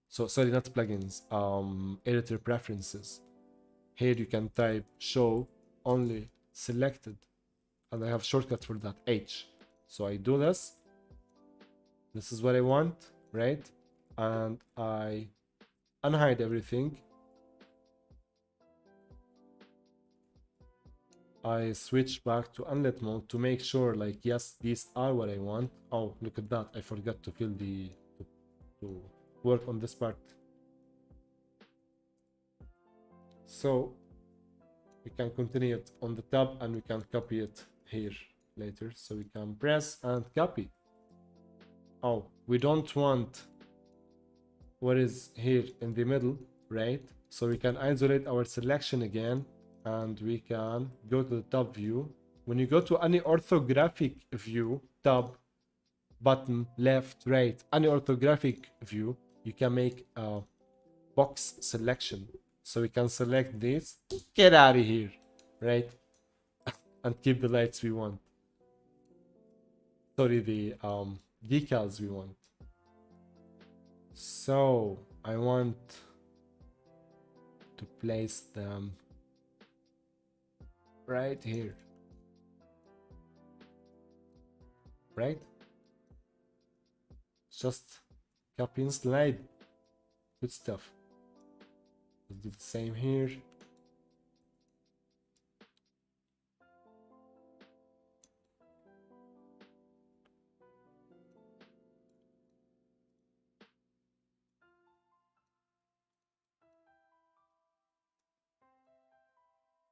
So sorry, not plugins, editor preferences. Here you can type show only selected, and I have shortcut for that, H. So I do this. This is what I want, right? And I unhide everything. I switch back to unlit mode to make sure like, yes, these are what I want. Oh, look at that. I forgot to fill to work on this part. So we can continue it on the top, and we can copy it here later. So we can press and copy. Oh, we don't want what is here in the middle, right? So we can isolate our selection again, and we can go to the top view, when you go to any orthographic view, tab, button, left, right, any orthographic view, you can make a box selection. So we can select this, get out of here, right? And keep the lights we want. Sorry, the decals we want. So I want to place them right here, right? Just copy and slide. Good stuff. Let's do the same here.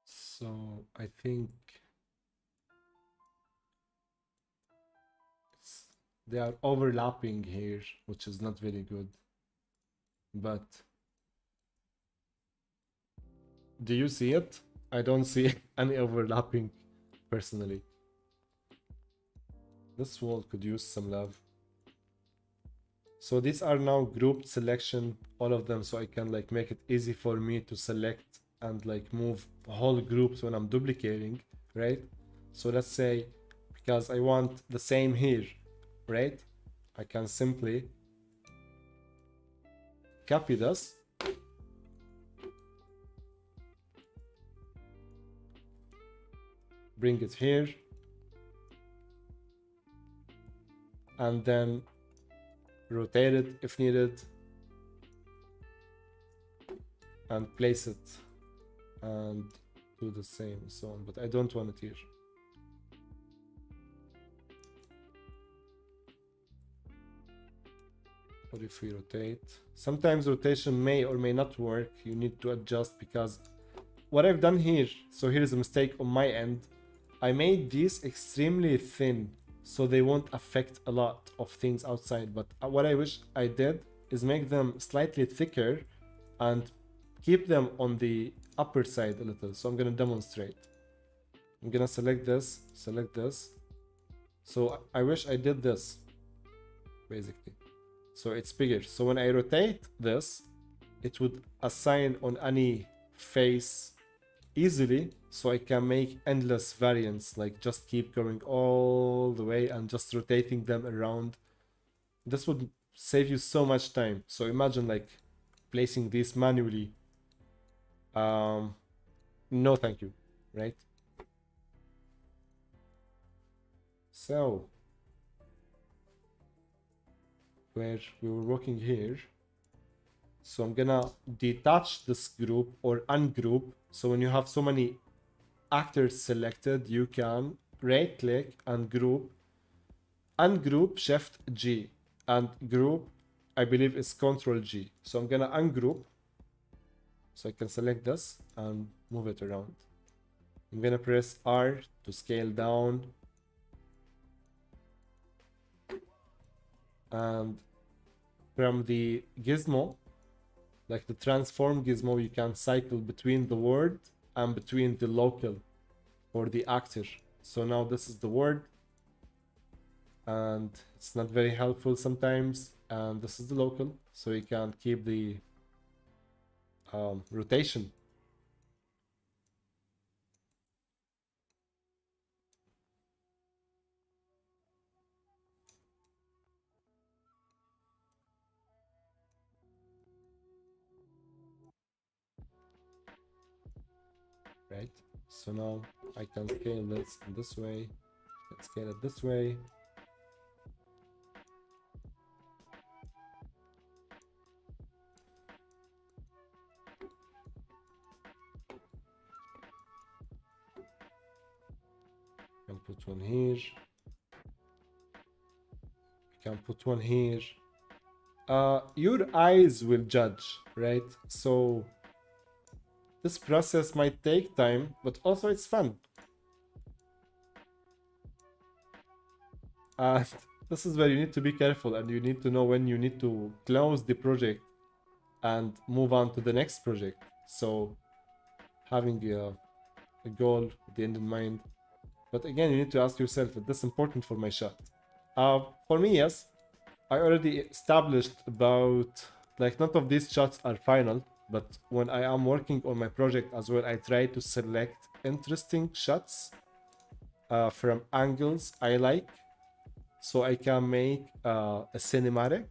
So I think they are overlapping here, which is not very good. But do you see it? I don't see any overlapping personally. This wall could use some love. So these are now grouped selection, all of them, so I can like make it easy for me to select and like move whole groups when I'm duplicating, right? So let's say, because I want the same here, right? I can simply copy this, bring it here, and then rotate it if needed, and place it and do the same and so on, but I don't want it here. What if we rotate? Sometimes rotation may or may not work. You need to adjust, because what I've done here, so here is a mistake on my end. I made these extremely thin so they won't affect a lot of things outside, but what I wish I did is make them slightly thicker and keep them on the upper side a little. So I'm gonna demonstrate. I'm gonna select this. So I wish I did this, basically. So it's bigger. So when I rotate this, it would assign on any face easily, so I can make endless variants, like just keep going all the way and just rotating them around. This would save you so much time. So imagine like placing this manually. No thank you, right? So where we were working here, so I'm gonna detach this group or ungroup. So when you have so many actors selected, you can right click and group, ungroup, shift G, and group I believe is Control G. So I'm gonna ungroup, so I can select this and move it around. I'm gonna press R to scale down, and from the gizmo, like the transform gizmo, you can cycle between the word and between the local or the actor. So now this is the word, and it's not very helpful sometimes, and this is the local, so you can keep the rotation. Right, so now I can scale this in this way, let's scale it this way. Can put one here, can put one here. Your eyes will judge, right? So this process might take time, but also it's fun. And this is where you need to be careful, and you need to know when you need to close the project and move on to the next project. So having a goal, the end in mind. But again, you need to ask yourself, is this important for my shot? For me, yes. I already established about, like, none of these shots are final, but when I am working on my project as well, I try to select interesting shots from angles I like, so I can make a cinematic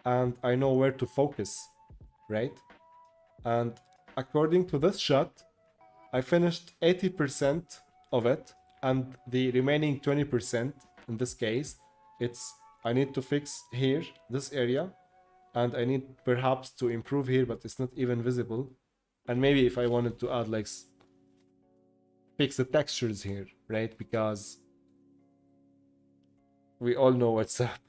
and I know where to focus, right? And according to this shot, I finished 80% of it, and the remaining 20%, in this case, it's I need to fix here, this area, and I need perhaps to improve here, but it's not even visible. And maybe if I wanted to add, like, fix the textures here, right? Because we all know what's up.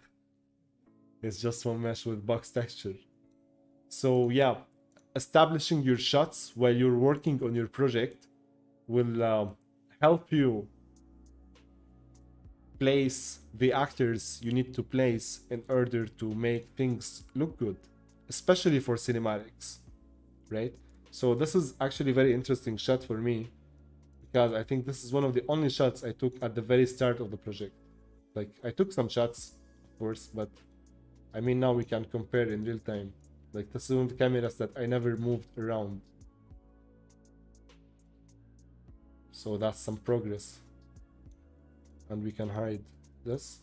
It's just one mesh with box texture. So yeah, establishing your shots while you're working on your project will help you place the actors you need to place in order to make things look good, especially for cinematics, right? So this is actually a very interesting shot for me, because I think this is one of the only shots I took at the very start of the project. Like, I took some shots, of course, but I mean, now we can compare in real time. Like, this is one of the cameras that I never moved around. So that's some progress. And we can hide this,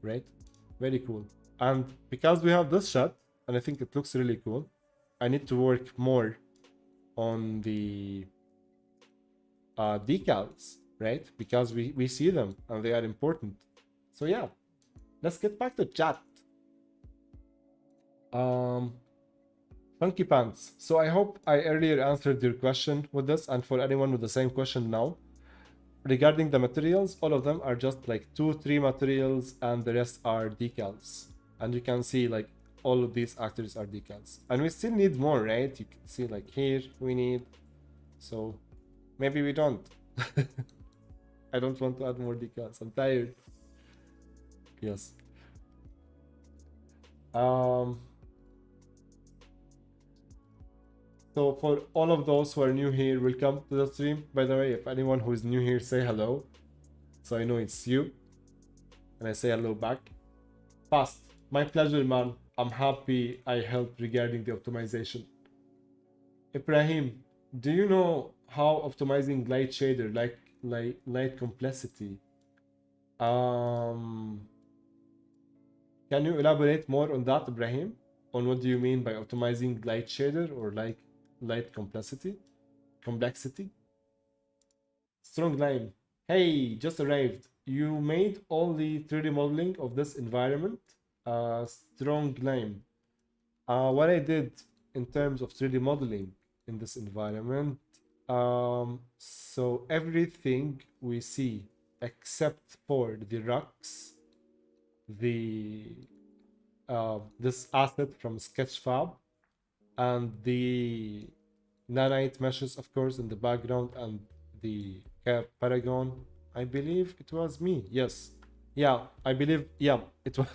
right? Very cool. And because we have this shot, and I think it looks really cool, I need to work more on the decals, right? Because we see them and they are important. So yeah, let's get back to chat. Funky Pants. So I hope I earlier answered your question with this, and for anyone with the same question now, regarding the materials, all of them are just like 2-3 materials and the rest are decals. And you can see, like, all of these actors are decals. And we still need more, right? You can see, like, here we need, so maybe we don't. I don't want to add more decals. I'm tired. Yes. So for all of those who are new here, welcome to the stream. By the way, if anyone who is new here, say hello, so I know it's you, and I say hello back. Fast. My pleasure, man. I'm happy I helped regarding the optimization. Ibrahim, do you know how optimizing light shader, like light complexity? Can you elaborate more on that, Ibrahim? On what do you mean by optimizing light shader or like light complexity? Strong line. Hey, just arrived. You made all the 3D modeling of this environment? Strong line. What I did in terms of 3D modeling in this environment, so everything we see except for the rocks, this asset from Sketchfab, and the nanite meshes, of course, in the background, and the paragon. I believe it was me. Yes. Yeah, I believe. Yeah, it was.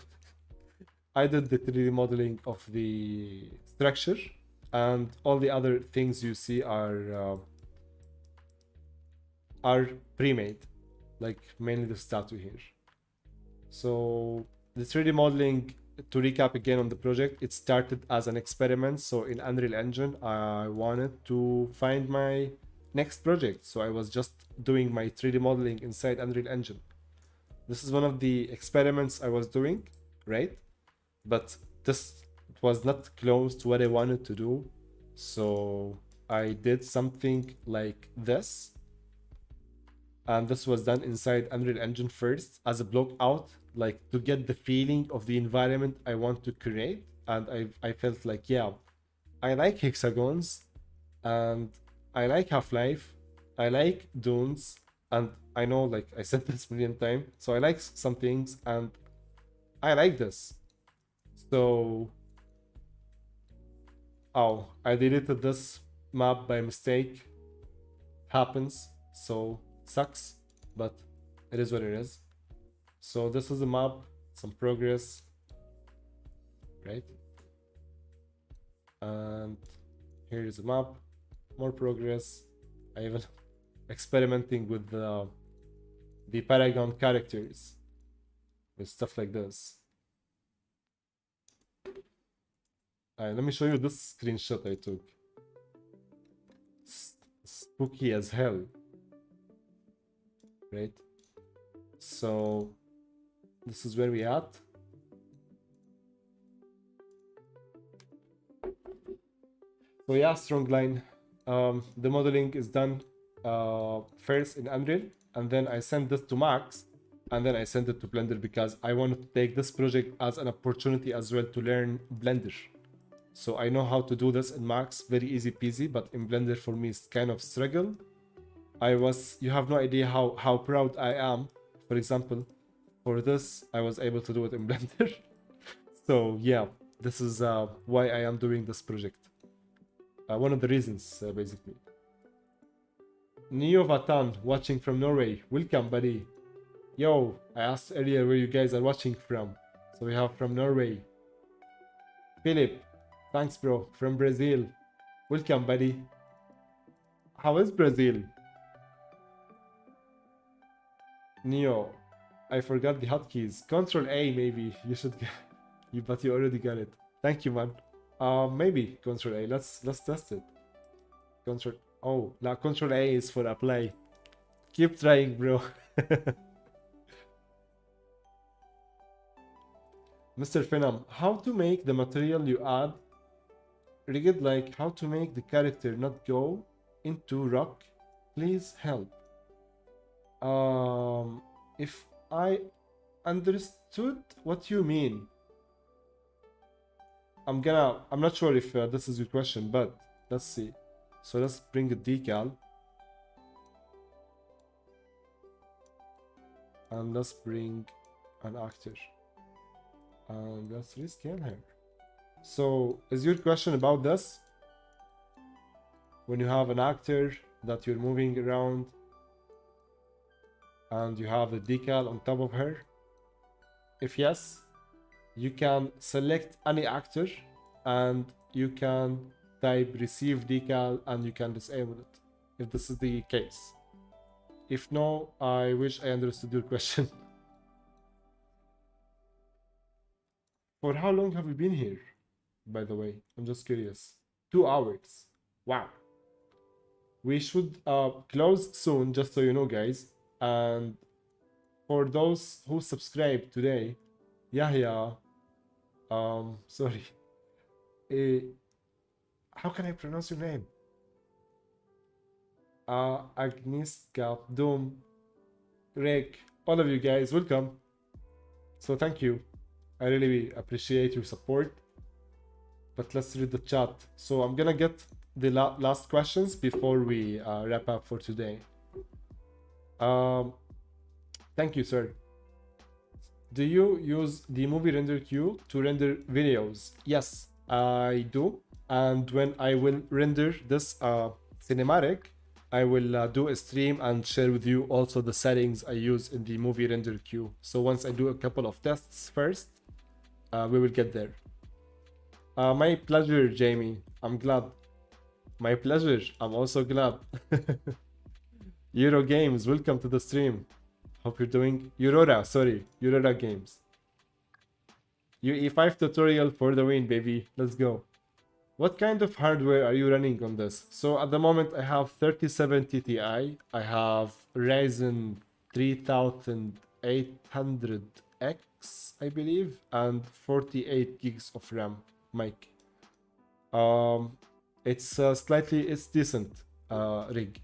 I did the 3D modeling of the structure, and all the other things you see are pre-made, like mainly the statue here. So the 3D modeling, to recap again on the project, it started as an experiment. So in Unreal Engine, I wanted to find my next project. So I was just doing my 3D modeling inside Unreal Engine. This is one of the experiments I was doing, right? But this was not close to what I wanted to do. So I did something like this. And this was done inside Unreal Engine first as a block out, like to get the feeling of the environment I want to create. And I felt like, yeah, I like hexagons, and I like Half-Life, I like dunes, and I know, like I said this a million times, so I like some things, and I like this. So, oh, I deleted this map by mistake. Happens, so sucks, but it is what it is. So this is the map, some progress, right? And here is a map, more progress. I experimenting with the Paragon characters, with stuff like this. Let me show you this screenshot I took. Spooky as hell, right? So this is where we at. So yeah, strong line. The modeling is done first in Unreal, and then I send this to Max, and then I send it to Blender because I wanted to take this project as an opportunity as well to learn Blender. So I know how to do this in Max, very easy peasy, but in Blender for me it's kind of struggle. You have no idea how proud I am. For example, for this, I was able to do it in Blender. So yeah, this is why I am doing this project. One of the reasons, basically. Neo Vatan, watching from Norway. Welcome, buddy. Yo, I asked earlier where you guys are watching from. So we have from Norway. Philip, thanks, bro. From Brazil. Welcome, buddy. How is Brazil? Neo, I forgot the hotkeys. Control A, maybe. You should get you, but you already got it. Thank you, man. Maybe Control A. Let's test it. Control. Oh, now Control A is for apply. Keep trying, bro. Mr. Phenom, how to make the material you add rigid, like how to make the character not go into rock? Please help. If I understood what you mean, I'm not sure if this is your question, but let's see. So let's bring a decal. And let's bring an actor. And let's rescale her. So is your question about this? When you have an actor that you're moving around and you have the decal on top of her? If yes, you can select any actor and you can type receive decal and you can disable it if this is the case. If no, I wish I understood your question. For how long have you been here, by the way? I'm just curious. 2 hours. Wow. We should close soon, just so you know, guys. And for those who subscribed today, Yahya, sorry. How can I pronounce your name? Agnieszka, Doom, Rick, all of you guys, welcome. So thank you. I really appreciate your support. But let's read the chat. So I'm gonna get the last questions before we wrap up for today. Thank you, sir. Do you use the movie render queue to render videos? Yes, I do. And when I will render this cinematic, I will do a stream and share with you also the settings I use in the movie render queue. So once I do a couple of tests first, we will get there. My pleasure, Jamie. I'm glad. My pleasure. I'm also glad. Euro Games, welcome to the stream. Hope you're doing Aurora Games. UE5 tutorial for the win, baby. Let's go. What kind of hardware are you running on this? So at the moment I have 3070 Ti. I have Ryzen 3800X, I believe, and 48 gigs of RAM. Mic. It's decent rig.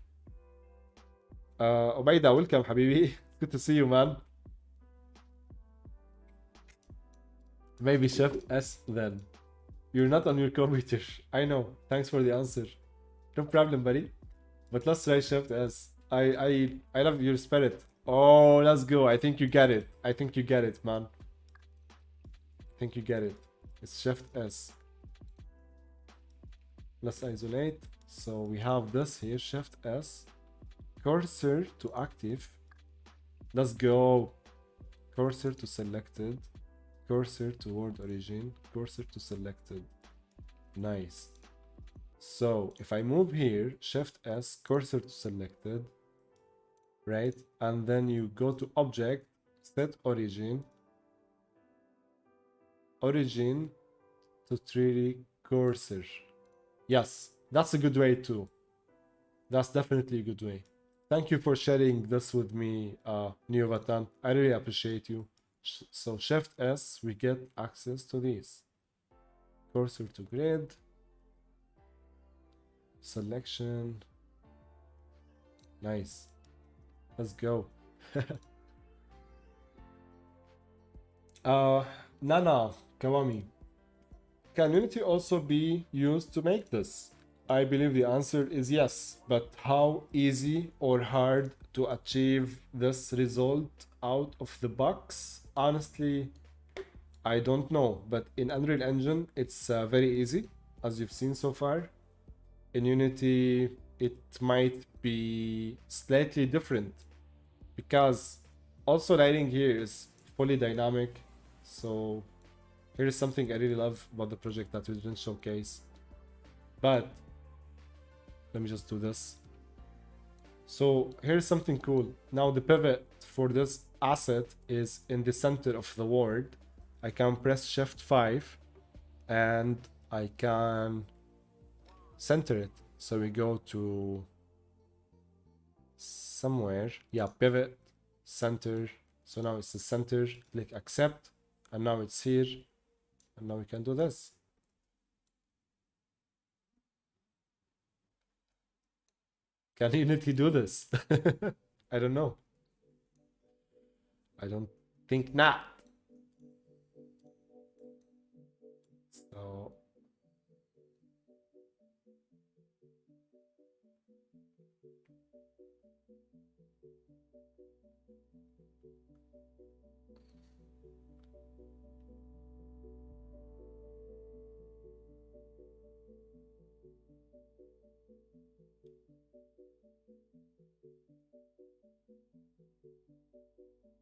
Obaida, welcome, habibi. Good to see you, man. Maybe Shift S then. You're not on your computer. I know. Thanks for the answer. No problem, buddy. But let's try Shift S. I love your spirit. Oh, let's go. I think you get it. I think you get it, man. I think you get it. It's Shift S. Let's isolate. So we have this here, Shift S. Cursor to active. Let's go. Cursor to selected. Cursor to world origin. Cursor to selected. Nice. So if I move here, Shift S, cursor to selected. right? And then you go to object, set origin to 3D cursor. Yes, that's a good way too. That's definitely a good way. Thank you for sharing this with me, Neovatan. I really appreciate you. So Shift S, we get access to these. Cursor to grid. Selection. Nice. Let's go. Nana, Kawami. Can Unity also be used to make this? I believe the answer is yes, but how easy or hard to achieve this result out of the box? Honestly, I don't know, but in Unreal Engine, it's very easy, as you've seen so far. In Unity, it might be slightly different because also lighting here is fully dynamic. So here is something I really love about the project that we didn't showcase. But let me just do this. So here's something cool. Now the pivot for this asset is in the center of the word. I can press Shift 5 and I can center it. So we go to somewhere. Yeah, pivot, center. So now it's the center. Click accept. And now it's here. And now we can do this. Can Unity do this? I don't know. I don't think not. So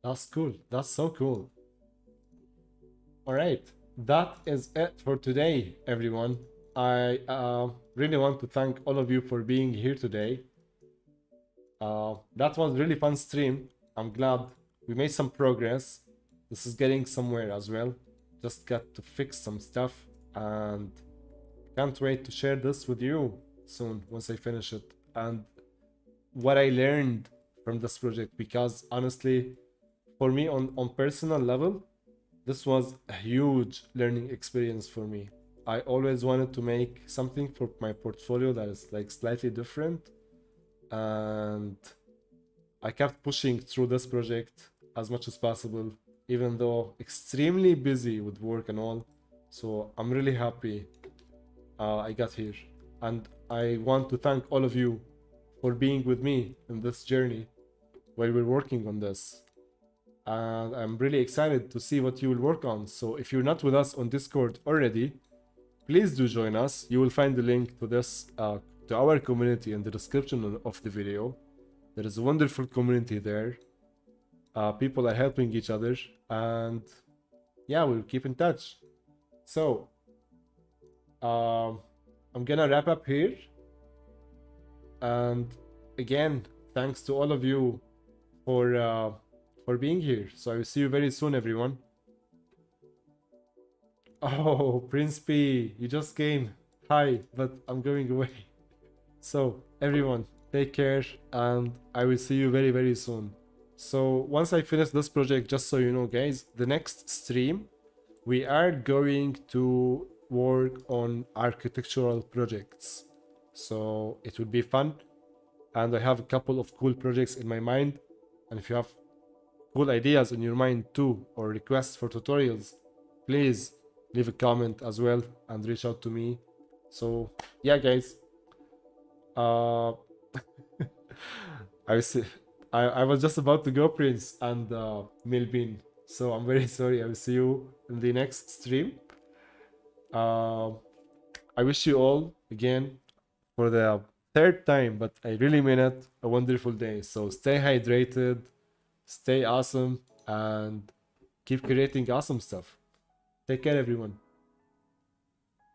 that's cool. That's so cool. All right. That is it for today, everyone. I really want to thank all of you for being here today. That was really fun stream. I'm glad we made some progress. This is getting somewhere as well. Just got to fix some stuff and can't wait to share this with you soon once I finish it and what I learned from this project, because honestly, for me on personal level, this was a huge learning experience for me. I always wanted to make something for my portfolio that is like slightly different, and I kept pushing through this project as much as possible, even though extremely busy with work and all. So I'm really happy I got here, and I want to thank all of you for being with me in this journey while we're working on this. And I'm really excited to see what you will work on. So if you're not with us on Discord already, please do join us. You will find the link to this to our community in the description of the video. There is a wonderful community there. People are helping each other, and yeah, we'll keep in touch. So I'm gonna wrap up here, and again, thanks to all of you for being here. So I will see you very soon, everyone. Oh, Prince P, you just came. Hi, but I'm going away. So everyone, take care, and I will see you very, very soon. So once I finish this project, just so you know, guys, the next stream, we are going to work on architectural projects. So it will be fun. And I have a couple of cool projects in my mind. And if you have cool ideas in your mind too, or requests for tutorials, please leave a comment as well and reach out to me. So yeah, guys, I was just about to go, Prince and Milbin, so I'm very sorry. I will see you in the next stream. I wish you all again, for the third time, but I really mean it, a wonderful day. So stay hydrated, stay awesome, and keep creating awesome stuff. Take care, everyone.